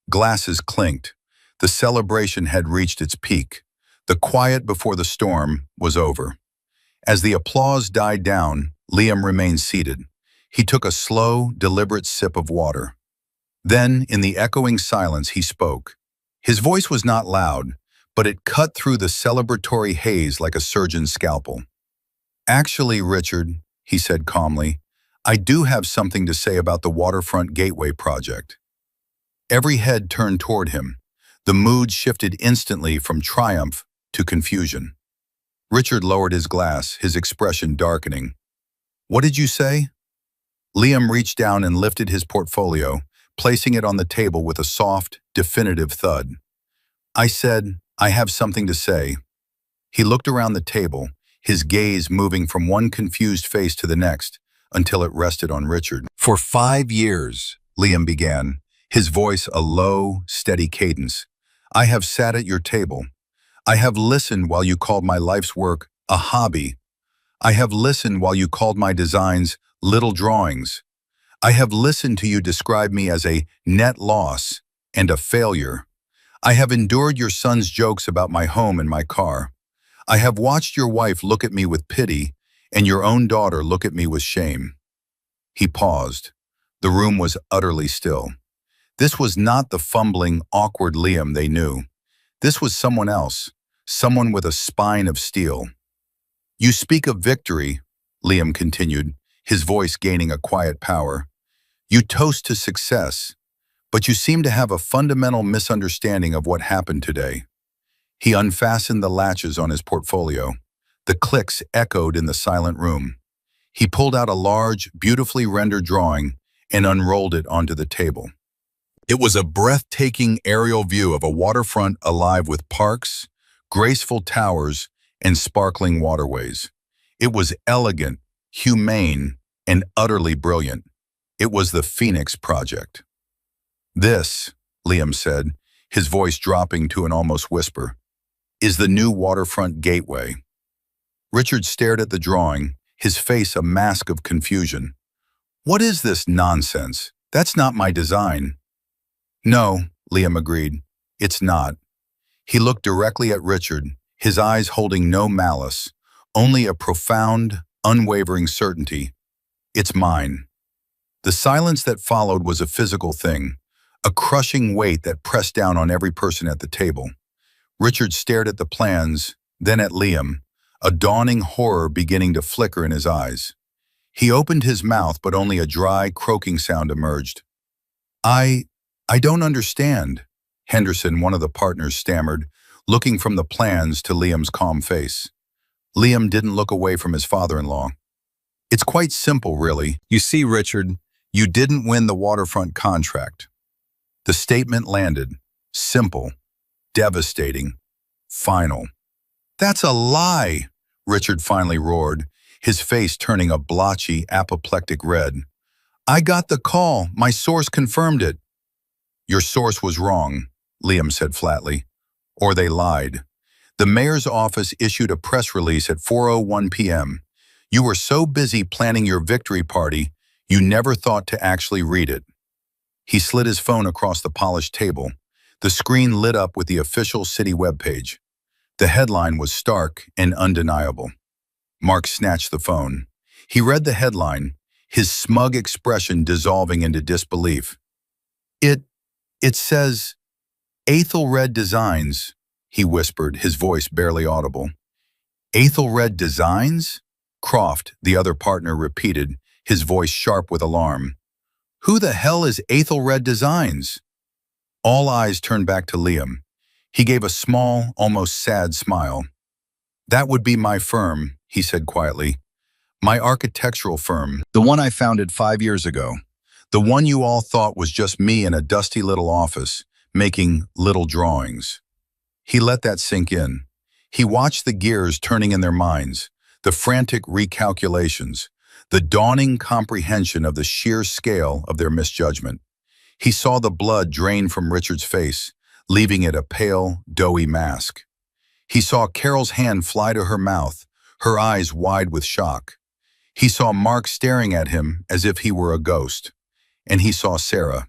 A: Glasses clinked. The celebration had reached its peak. The quiet before the storm was over. As the applause died down, Liam remained seated. He took a slow, deliberate sip of water. Then, in the echoing silence, he spoke. His voice was not loud, but it cut through the celebratory haze like a surgeon's scalpel. "Actually, Richard," he said calmly, "I do have something to say about the Waterfront Gateway project." Every head turned toward him. The mood shifted instantly from triumph to confusion. Richard lowered his glass, his expression darkening. "What did you say?" Liam reached down and lifted his portfolio, placing it on the table with a soft, definitive thud. "I said, I have something to say." He looked around the table, his gaze moving from one confused face to the next until it rested on Richard. "For 5 years," Liam began, his voice a low, steady cadence, "I have sat at your table. I have listened while you called my life's work a hobby. I have listened while you called my designs little drawings. I have listened to you describe me as a net loss and a failure. I have endured your son's jokes about my home and my car. I have watched your wife look at me with pity and your own daughter look at me with shame." He paused. The room was utterly still. This was not the fumbling, awkward Liam they knew. This was someone else, someone with a spine of steel. "You speak of victory," Liam continued, his voice gaining a quiet power. "You toast to success, but you seem to have a fundamental misunderstanding of what happened today." He unfastened the latches on his portfolio. The clicks echoed in the silent room. He pulled out a large, beautifully rendered drawing and unrolled it onto the table. It was a breathtaking aerial view of a waterfront alive with parks, graceful towers, and sparkling waterways. It was elegant, humane, and utterly brilliant. It was the Phoenix Project. "This," Liam said, his voice dropping to an almost whisper, "is the new Waterfront Gateway." Richard stared at the drawing, his face a mask of confusion. "What is this nonsense? That's not my design." "No," Liam agreed, "it's not." He looked directly at Richard, his eyes holding no malice, only a profound, unwavering certainty. "It's mine." The silence that followed was a physical thing, a crushing weight that pressed down on every person at the table. Richard stared at the plans, then at Liam, a dawning horror beginning to flicker in his eyes. He opened his mouth, but only a dry, croaking sound emerged. I don't understand," Henderson, one of the partners, stammered, looking from the plans to Liam's calm face. Liam didn't look away from his father-in-law. It's quite simple, really. You see, Richard, you didn't win the waterfront contract. The statement landed. Simple, devastating, final. That's a lie, Richard finally roared, his face turning a blotchy, apoplectic red. I got the call. My source confirmed it. Your source was wrong, Liam said flatly. Or they lied. The mayor's office issued a press release at 4:01 p.m. You were so busy planning your victory party, you never thought to actually read it. He slid his phone across the polished table. The screen lit up with the official city webpage. The headline was stark and undeniable. Mark snatched the phone. He read the headline, his smug expression dissolving into disbelief. It says, Ethelred Designs, he whispered, his voice barely audible. Ethelred Designs? Croft, the other partner, repeated, his voice sharp with alarm. Who the hell is Ethelred Designs? All eyes turned back to Liam. He gave a small, almost sad smile. That would be my firm, he said quietly. My architectural firm, the one I founded 5 years ago. The one you all thought was just me in a dusty little office, making little drawings. He let that sink in. He watched the gears turning in their minds, the frantic recalculations, the dawning comprehension of the sheer scale of their misjudgment. He saw the blood drain from Richard's face, leaving it a pale, doughy mask. He saw Carol's hand fly to her mouth, her eyes wide with shock. He saw Mark staring at him as if he were a ghost. And he saw Sarah.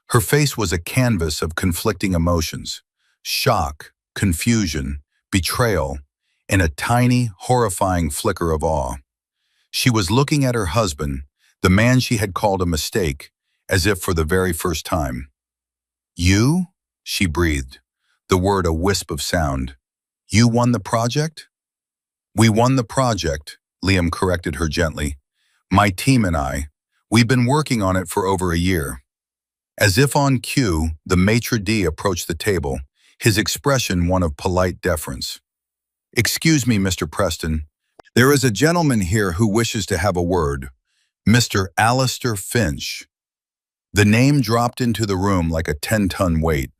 A: Her face was a canvas of conflicting emotions, shock, confusion, betrayal, and a tiny, horrifying flicker of awe. She was looking at her husband, the man she had called a mistake, as if for the very first time. You? She breathed, the word a wisp of sound. You won the project? We won the project, Liam corrected her gently. My team and I. We've been working on it for over a year. As if on cue, the maitre d' approached the table, his expression one of polite deference. Excuse me, Mr. Preston. There is a gentleman here who wishes to have a word. Mr. Alistair Finch. The name dropped into the room like a 10-ton weight.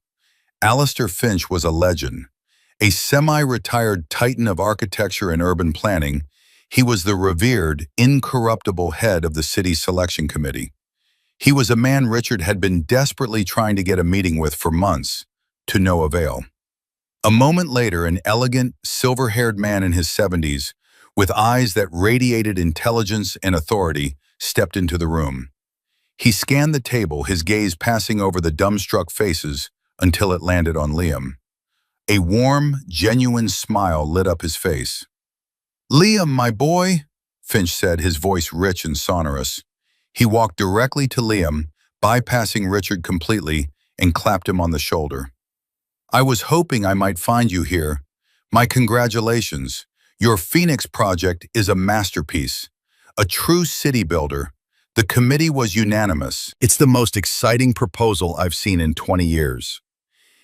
A: Alistair Finch was a legend. A semi-retired titan of architecture and urban planning, he was the revered, incorruptible head of the city's selection committee. He was a man Richard had been desperately trying to get a meeting with for months, to no avail. A moment later, an elegant, silver-haired man in his 70s, with eyes that radiated intelligence and authority, stepped into the room. He scanned the table, his gaze passing over the dumbstruck faces until it landed on Liam. A warm, genuine smile lit up his face. Liam, my boy, Finch said, his voice rich and sonorous. He walked directly to Liam, bypassing Richard completely, and clapped him on the shoulder. I was hoping I might find you here. My congratulations. Your Phoenix project is a masterpiece, a true city builder. The committee was unanimous. It's the most exciting proposal I've seen in 20 years.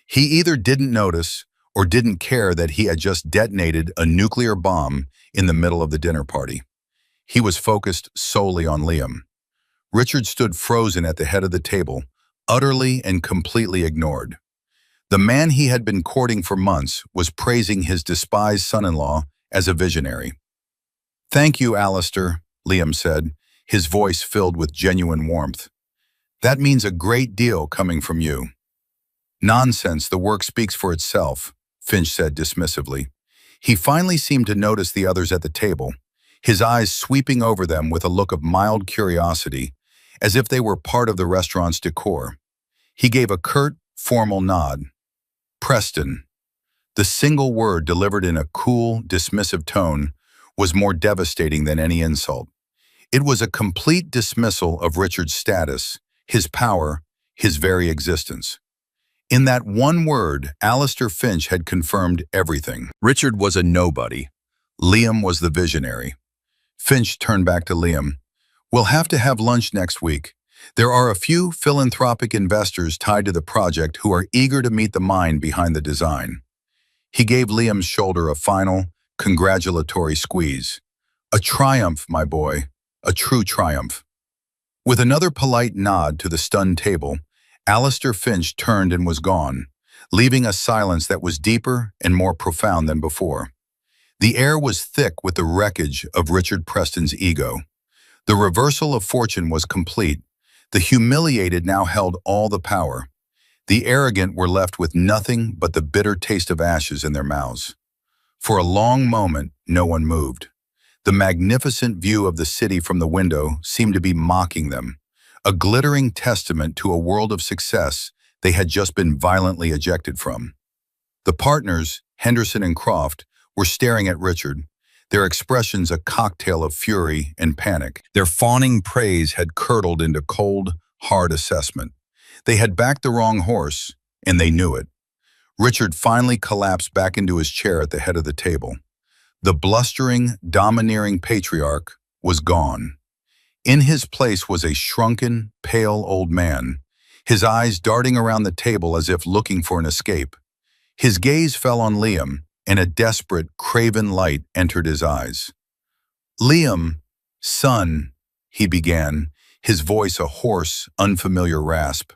A: He either didn't notice or didn't care that he had just detonated a nuclear bomb in the middle of the dinner party. He was focused solely on Liam. Richard stood frozen at the head of the table, utterly and completely ignored. The man he had been courting for months was praising his despised son-in-law as a visionary. Thank you, Alistair, Liam said, his voice filled with genuine warmth. That means a great deal coming from you. Nonsense, the work speaks for itself, Finch said dismissively. He finally seemed to notice the others at the table, his eyes sweeping over them with a look of mild curiosity, as if they were part of the restaurant's decor. He gave a curt, formal nod. Preston. The single word delivered in a cool, dismissive tone was more devastating than any insult. It was a complete dismissal of Richard's status, his power, his very existence. In that one word, Alistair Finch had confirmed everything. Richard was a nobody. Liam was the visionary. Finch turned back to Liam. We'll have to have lunch next week. There are a few philanthropic investors tied to the project who are eager to meet the mind behind the design. He gave Liam's shoulder a final, congratulatory squeeze. A triumph, my boy. a true triumph. With another polite nod to the stunned table, Alistair Finch turned and was gone, leaving a silence that was deeper and more profound than before. The air was thick with the wreckage of Richard Preston's ego. The reversal of fortune was complete. The humiliated now held all the power. The arrogant were left with nothing but the bitter taste of ashes in their mouths. For a long moment, no one moved. The magnificent view of the city from the window seemed to be mocking them, a glittering testament to a world of success they had just been violently ejected from. The partners, Henderson and Croft, were staring at Richard, their expressions a cocktail of fury and panic. Their fawning praise had curdled into cold, hard assessment. They had backed the wrong horse, and they knew it. Richard finally collapsed back into his chair at the head of the table. The blustering, domineering patriarch was gone. In his place was a shrunken, pale old man, his eyes darting around the table as if looking for an escape. His gaze fell on Liam, and a desperate, craven light entered his eyes. "Liam, son," he began, his voice a hoarse, unfamiliar rasp.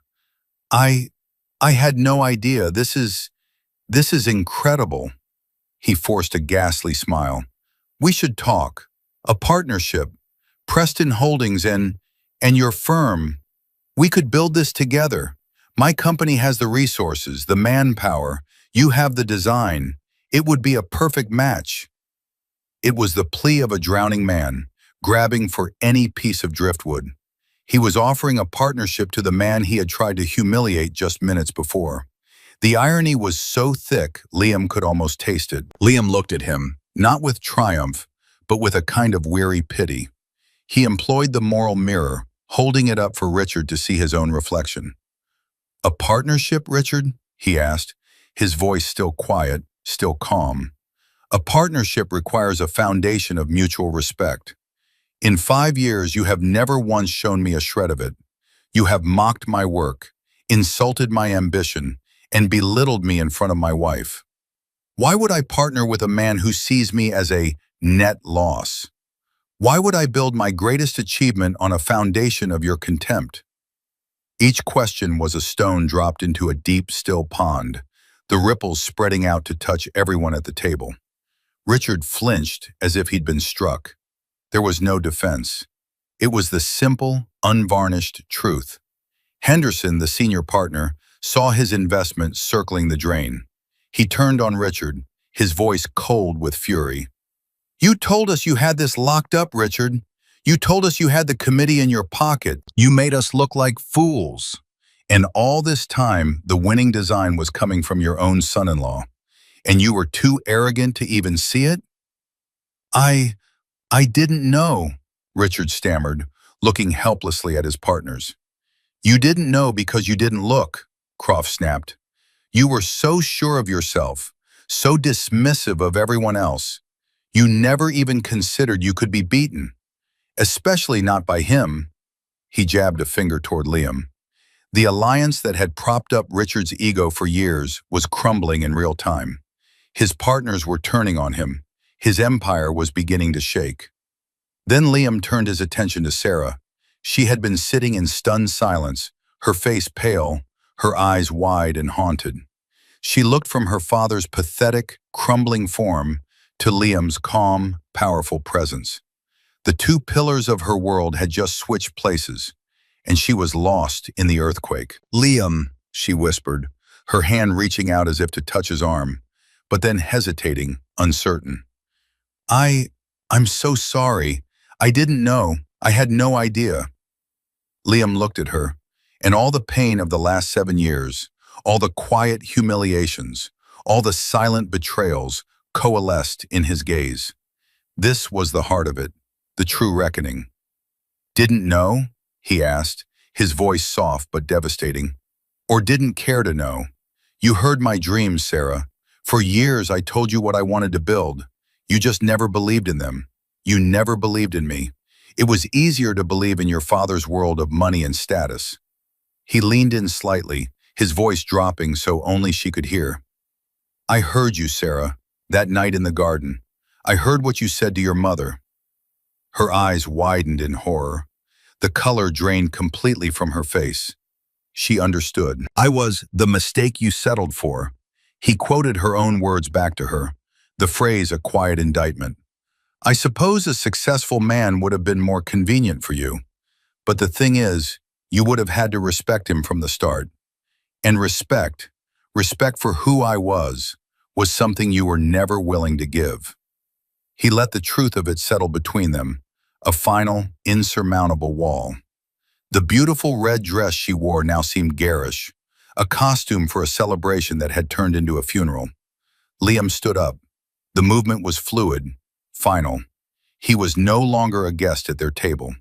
A: I had no idea. This is incredible." He forced a ghastly smile. "We should talk. A partnership. Preston Holdings and your firm. We could build this together. My company has the resources, the manpower. You have the design. It would be a perfect match." It was the plea of a drowning man, grabbing for any piece of driftwood. He was offering a partnership to the man he had tried to humiliate just minutes before. The irony was so thick, Liam could almost taste it. Liam looked at him, not with triumph, but with a kind of weary pity. He employed the moral mirror, holding it up for Richard to see his own reflection. "A partnership, Richard?" he asked, his voice still quiet, still calm. "A partnership requires a foundation of mutual respect. In 5 years, you have never once shown me a shred of it. You have mocked my work, insulted my ambition, and belittled me in front of my wife. Why would I partner with a man who sees me as a net loss? Why would I build my greatest achievement on a foundation of your contempt?" Each question was a stone dropped into a deep, still pond, the ripples spreading out to touch everyone at the table. Richard flinched as if he'd been struck. There was no defense. It was the simple, unvarnished truth. Henderson, the senior partner, saw his investment circling the drain. He turned on Richard, his voice cold with fury. "You told us you had this locked up, Richard. You told us you had the committee in your pocket. You made us look like fools. And all this time, the winning design was coming from your own son-in-law. And you were too arrogant to even see it?" I didn't know," Richard stammered, looking helplessly at his partners. "You didn't know because you didn't look," Croft snapped. "You were so sure of yourself, so dismissive of everyone else. You never even considered you could be beaten. Especially not by him." He jabbed a finger toward Liam. The alliance that had propped up Richard's ego for years was crumbling in real time. His partners were turning on him. His empire was beginning to shake. Then Liam turned his attention to Sarah. She had been sitting in stunned silence, her face pale, her eyes wide and haunted. She looked from her father's pathetic, crumbling form to Liam's calm, powerful presence. The two pillars of her world had just switched places, and she was lost in the earthquake. "Liam," she whispered, her hand reaching out as if to touch his arm, but then hesitating, uncertain. I'm so sorry. I didn't know. I had no idea." Liam looked at her, and all the pain of the last 7 years, all the quiet humiliations, all the silent betrayals coalesced in his gaze. This was the heart of it, the true reckoning. "Didn't know?" he asked, his voice soft but devastating. "Or didn't care to know? You heard my dreams, Sarah. For years I told you what I wanted to build. You just never believed in them. You never believed in me. It was easier to believe in your father's world of money and status." He leaned in slightly, his voice dropping so only she could hear. "I heard you, Sarah, that night in the garden. I heard what you said to your mother." Her eyes widened in horror. The color drained completely from her face. She understood. "I was the mistake you settled for." He quoted her own words back to her, the phrase a quiet indictment. "I suppose a successful man would have been more convenient for you. But the thing is, you would have had to respect him from the start. And respect for who I was something you were never willing to give." He let the truth of it settle between them, a final, insurmountable wall. The beautiful red dress she wore now seemed garish, a costume for a celebration that had turned into a funeral. Liam stood up. The movement was fluid, final. He was no longer a guest at their table.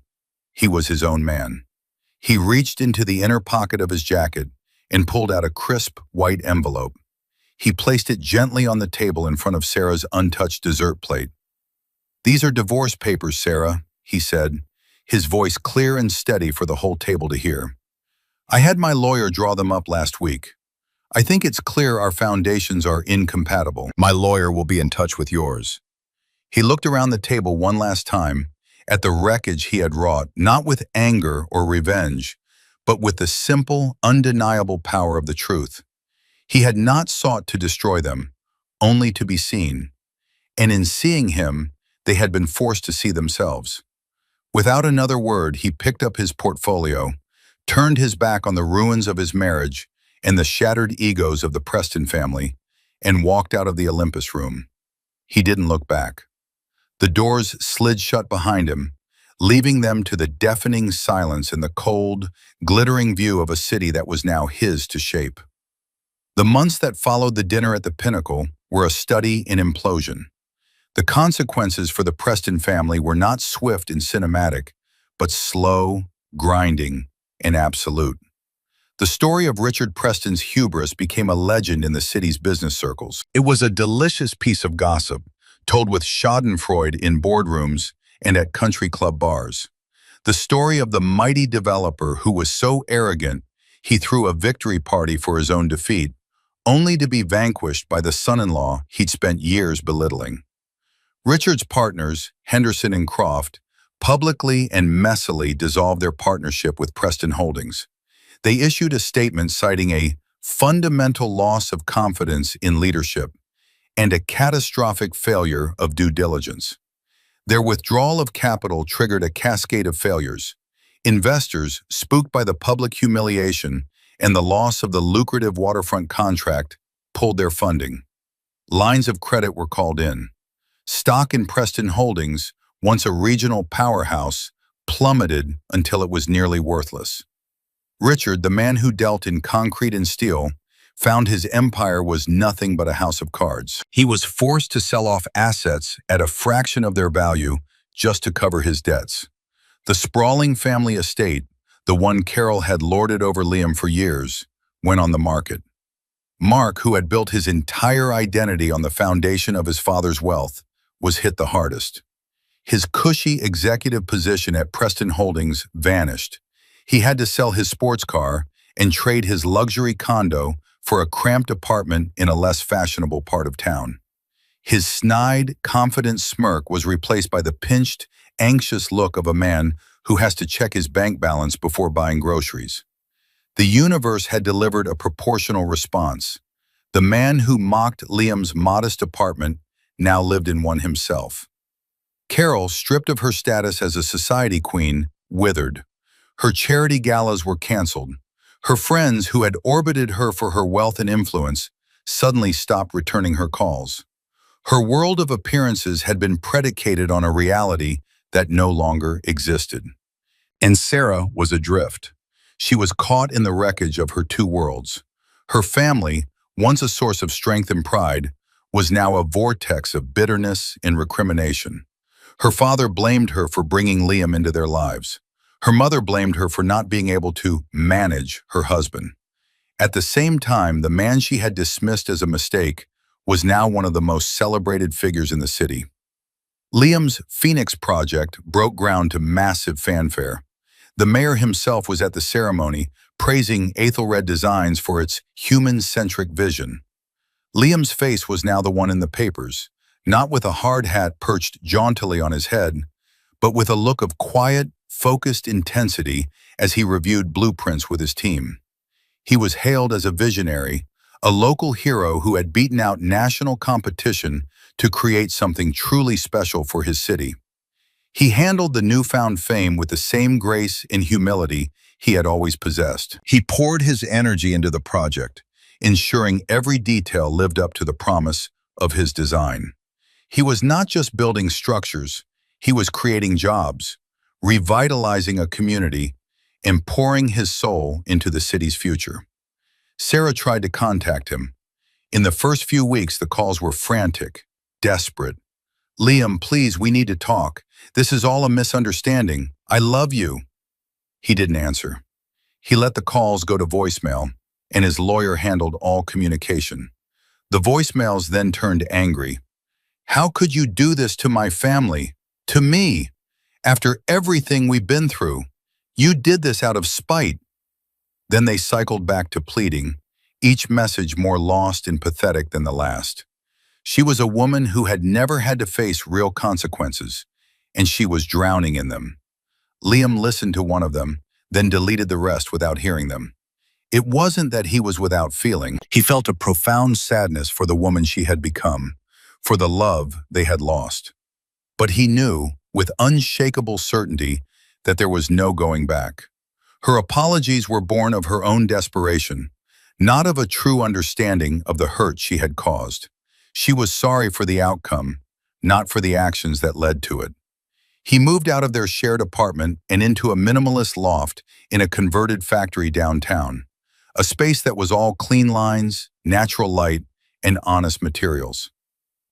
A: He was his own man. He reached into the inner pocket of his jacket and pulled out a crisp, white envelope. He placed it gently on the table in front of Sarah's untouched dessert plate. "These are divorce papers, Sarah," he said, his voice clear and steady for the whole table to hear. "I had my lawyer draw them up last week. I think it's clear our foundations are incompatible. My lawyer will be in touch with yours." He looked around the table one last time, at the wreckage he had wrought, not with anger or revenge, but with the simple, undeniable power of the truth. He had not sought to destroy them, only to be seen. And in seeing him, they had been forced to see themselves. Without another word, he picked up his portfolio, turned his back on the ruins of his marriage and the shattered egos of the Preston family, and walked out of the Olympus room. He didn't look back. The doors slid shut behind him, leaving them to the deafening silence and the cold, glittering view of a city that was now his to shape. The months that followed the dinner at the Pinnacle were a study in implosion. The consequences for the Preston family were not swift and cinematic, but slow, grinding, and absolute. The story of Richard Preston's hubris became a legend in the city's business circles. It was a delicious piece of gossip, told with schadenfreude in boardrooms and at country club bars. The story of the mighty developer who was so arrogant he threw a victory party for his own defeat, only to be vanquished by the son-in-law he'd spent years belittling. Richard's partners, Henderson and Croft, publicly and messily dissolved their partnership with Preston Holdings. They issued a statement citing a fundamental loss of confidence in leadership and a catastrophic failure of due diligence. Their withdrawal of capital triggered a cascade of failures. Investors, spooked by the public humiliation and the loss of the lucrative waterfront contract, pulled their funding. Lines of credit were called in. Stock in Preston Holdings, once a regional powerhouse, plummeted until it was nearly worthless. Richard, the man who dealt in concrete and steel, found his empire was nothing but a house of cards. He was forced to sell off assets at a fraction of their value just to cover his debts. The sprawling family estate, the one Carol had lorded over Liam for years, went on the market. Mark, who had built his entire identity on the foundation of his father's wealth, was hit the hardest. His cushy executive position at Preston Holdings vanished. He had to sell his sports car and trade his luxury condo for a cramped apartment in a less fashionable part of town. His snide, confident smirk was replaced by the pinched, anxious look of a man who has to check his bank balance before buying groceries. The universe had delivered a proportional response. The man who mocked Liam's modest apartment now lived in one himself. Carol, stripped of her status as a society queen, withered. Her charity galas were canceled. Her friends, who had orbited her for her wealth and influence, suddenly stopped returning her calls. Her world of appearances had been predicated on a reality that no longer existed. And Sarah was adrift. She was caught in the wreckage of her two worlds. Her family, once a source of strength and pride, was now a vortex of bitterness and recrimination. Her father blamed her for bringing Liam into their lives. Her mother blamed her for not being able to manage her husband. At the same time, the man she had dismissed as a mistake was now one of the most celebrated figures in the city. Liam's Phoenix project broke ground to massive fanfare. The mayor himself was at the ceremony, praising Aethelred Designs for its human-centric vision. Liam's face was now the one in the papers, not with a hard hat perched jauntily on his head, but with a look of quiet, focused intensity as he reviewed blueprints with his team. He was hailed as a visionary, a local hero who had beaten out national competition to create something truly special for his city. He handled the newfound fame with the same grace and humility he had always possessed. He poured his energy into the project, ensuring every detail lived up to the promise of his design. He was not just building structures, he was creating jobs, revitalizing a community, and pouring his soul into the city's future. Sarah tried to contact him. In the first few weeks, the calls were frantic, desperate. "Liam, please, we need to talk. This is all a misunderstanding. I love you." He didn't answer. He let the calls go to voicemail, and his lawyer handled all communication. The voicemails then turned angry. "How could you do this to my family? To me? After everything we've been through? You did this out of spite." Then they cycled back to pleading, each message more lost and pathetic than the last. She was a woman who had never had to face real consequences, and she was drowning in them. Liam listened to one of them, then deleted the rest without hearing them. It wasn't that he was without feeling. He felt a profound sadness for the woman she had become, for the love they had lost. But he knew, with unshakable certainty, that there was no going back. Her apologies were born of her own desperation, not of a true understanding of the hurt she had caused. She was sorry for the outcome, not for the actions that led to it. He moved out of their shared apartment and into a minimalist loft in a converted factory downtown, a space that was all clean lines, natural light, and honest materials.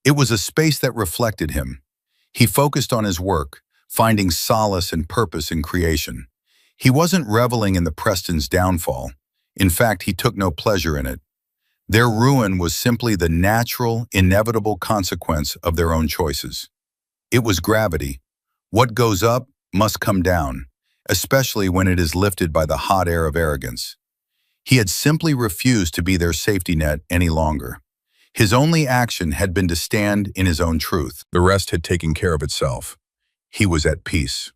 A: It was a space that reflected him. He focused on his work, finding solace and purpose in creation. He wasn't reveling in the Prestons' downfall. In fact, he took no pleasure in it. Their ruin was simply the natural, inevitable consequence of their own choices. It was gravity. What goes up must come down, especially when it is lifted by the hot air of arrogance. He had simply refused to be their safety net any longer. His only action had been to stand in his own truth. The rest had taken care of itself. He was at peace.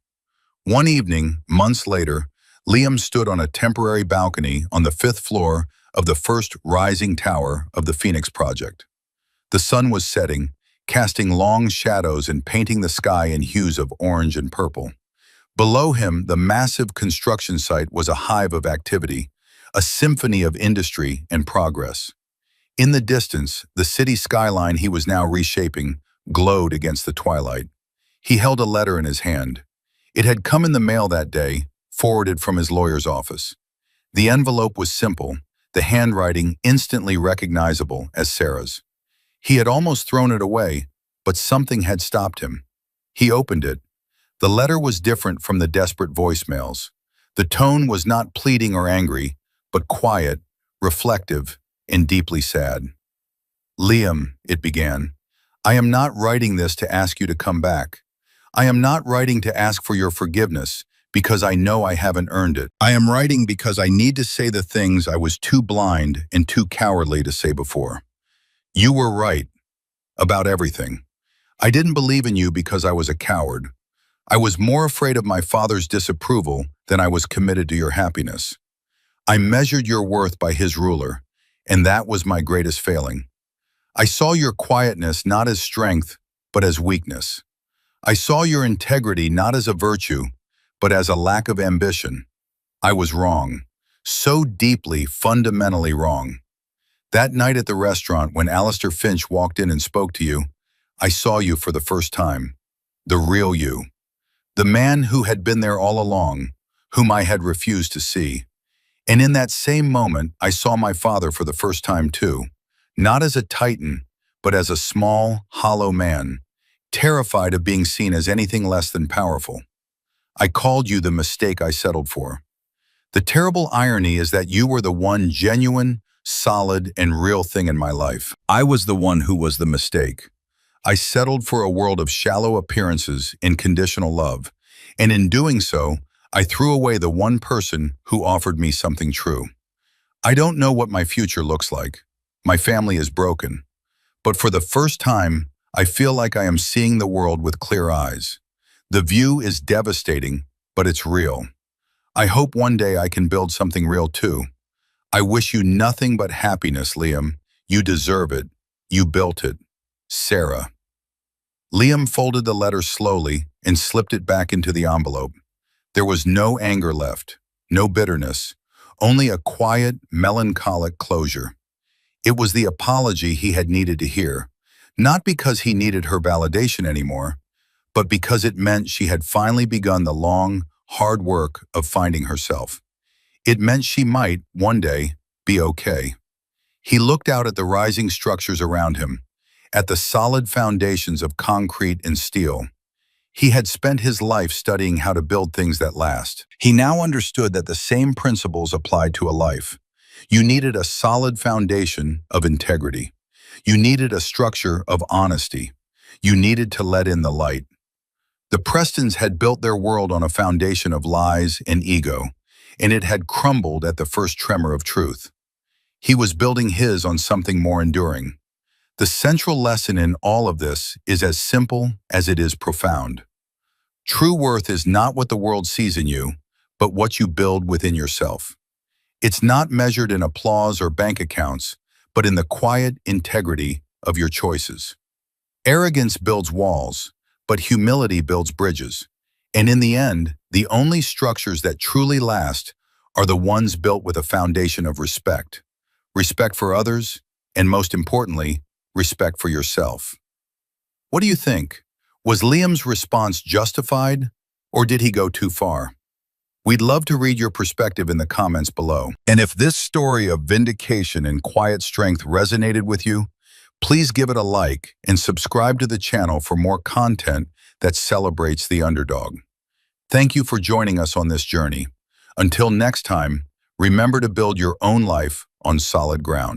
A: One evening, months later, Liam stood on a temporary balcony on the 5th floor of the first rising tower of the Phoenix Project. The sun was setting, casting long shadows and painting the sky in hues of orange and purple. Below him, the massive construction site was a hive of activity, a symphony of industry and progress. In the distance, the city skyline he was now reshaping glowed against the twilight. He held a letter in his hand. It had come in the mail that day, forwarded from his lawyer's office. The envelope was simple, the handwriting instantly recognizable as Sarah's. He had almost thrown it away, but something had stopped him. He opened it. The letter was different from the desperate voicemails. The tone was not pleading or angry, but quiet, reflective, and deeply sad. "Liam," it began, "I am not writing this to ask you to come back. I am not writing to ask for your forgiveness because I know I haven't earned it. I am writing because I need to say the things I was too blind and too cowardly to say before. You were right about everything. I didn't believe in you because I was a coward. I was more afraid of my father's disapproval than I was committed to your happiness. I measured your worth by his ruler, and that was my greatest failing. I saw your quietness not as strength, but as weakness. I saw your integrity not as a virtue, but as a lack of ambition. I was wrong, so deeply, fundamentally wrong. That night at the restaurant when Alistair Finch walked in and spoke to you, I saw you for the first time, the real you, the man who had been there all along, whom I had refused to see. And in that same moment, I saw my father for the first time too, not as a titan, but as a small, hollow man, terrified of being seen as anything less than powerful. I called you the mistake I settled for. The terrible irony is that you were the one genuine, solid, and real thing in my life. I was the one who was the mistake. I settled for a world of shallow appearances and conditional love, and in doing so, I threw away the one person who offered me something true. I don't know what my future looks like. My family is broken. But for the first time, I feel like I am seeing the world with clear eyes. The view is devastating, but it's real. I hope one day I can build something real too. I wish you nothing but happiness, Liam. You deserve it. You built it. Sarah. Liam folded the letter slowly and slipped it back into the envelope. There was no anger left, no bitterness, only a quiet, melancholic closure. It was the apology he had needed to hear, not because he needed her validation anymore, but because it meant she had finally begun the long, hard work of finding herself. It meant she might, one day, be okay. He looked out at the rising structures around him, at the solid foundations of concrete and steel. He had spent his life studying how to build things that last. He now understood that the same principles applied to a life. You needed a solid foundation of integrity. You needed a structure of honesty. You needed to let in the light. The Prestons had built their world on a foundation of lies and ego, and it had crumbled at the first tremor of truth. He was building his on something more enduring. The central lesson in all of this is as simple as it is profound. True worth is not what the world sees in you, but what you build within yourself. It's not measured in applause or bank accounts, but in the quiet integrity of your choices. Arrogance builds walls, but humility builds bridges. And in the end, the only structures that truly last are the ones built with a foundation of respect. Respect for others, and most importantly, respect for yourself. What do you think? Was Liam's response justified, or did he go too far? We'd love to read your perspective in the comments below. And if this story of vindication and quiet strength resonated with you, please give it a like and subscribe to the channel for more content that celebrates the underdog. Thank you for joining us on this journey. Until next time, remember to build your own life on solid ground.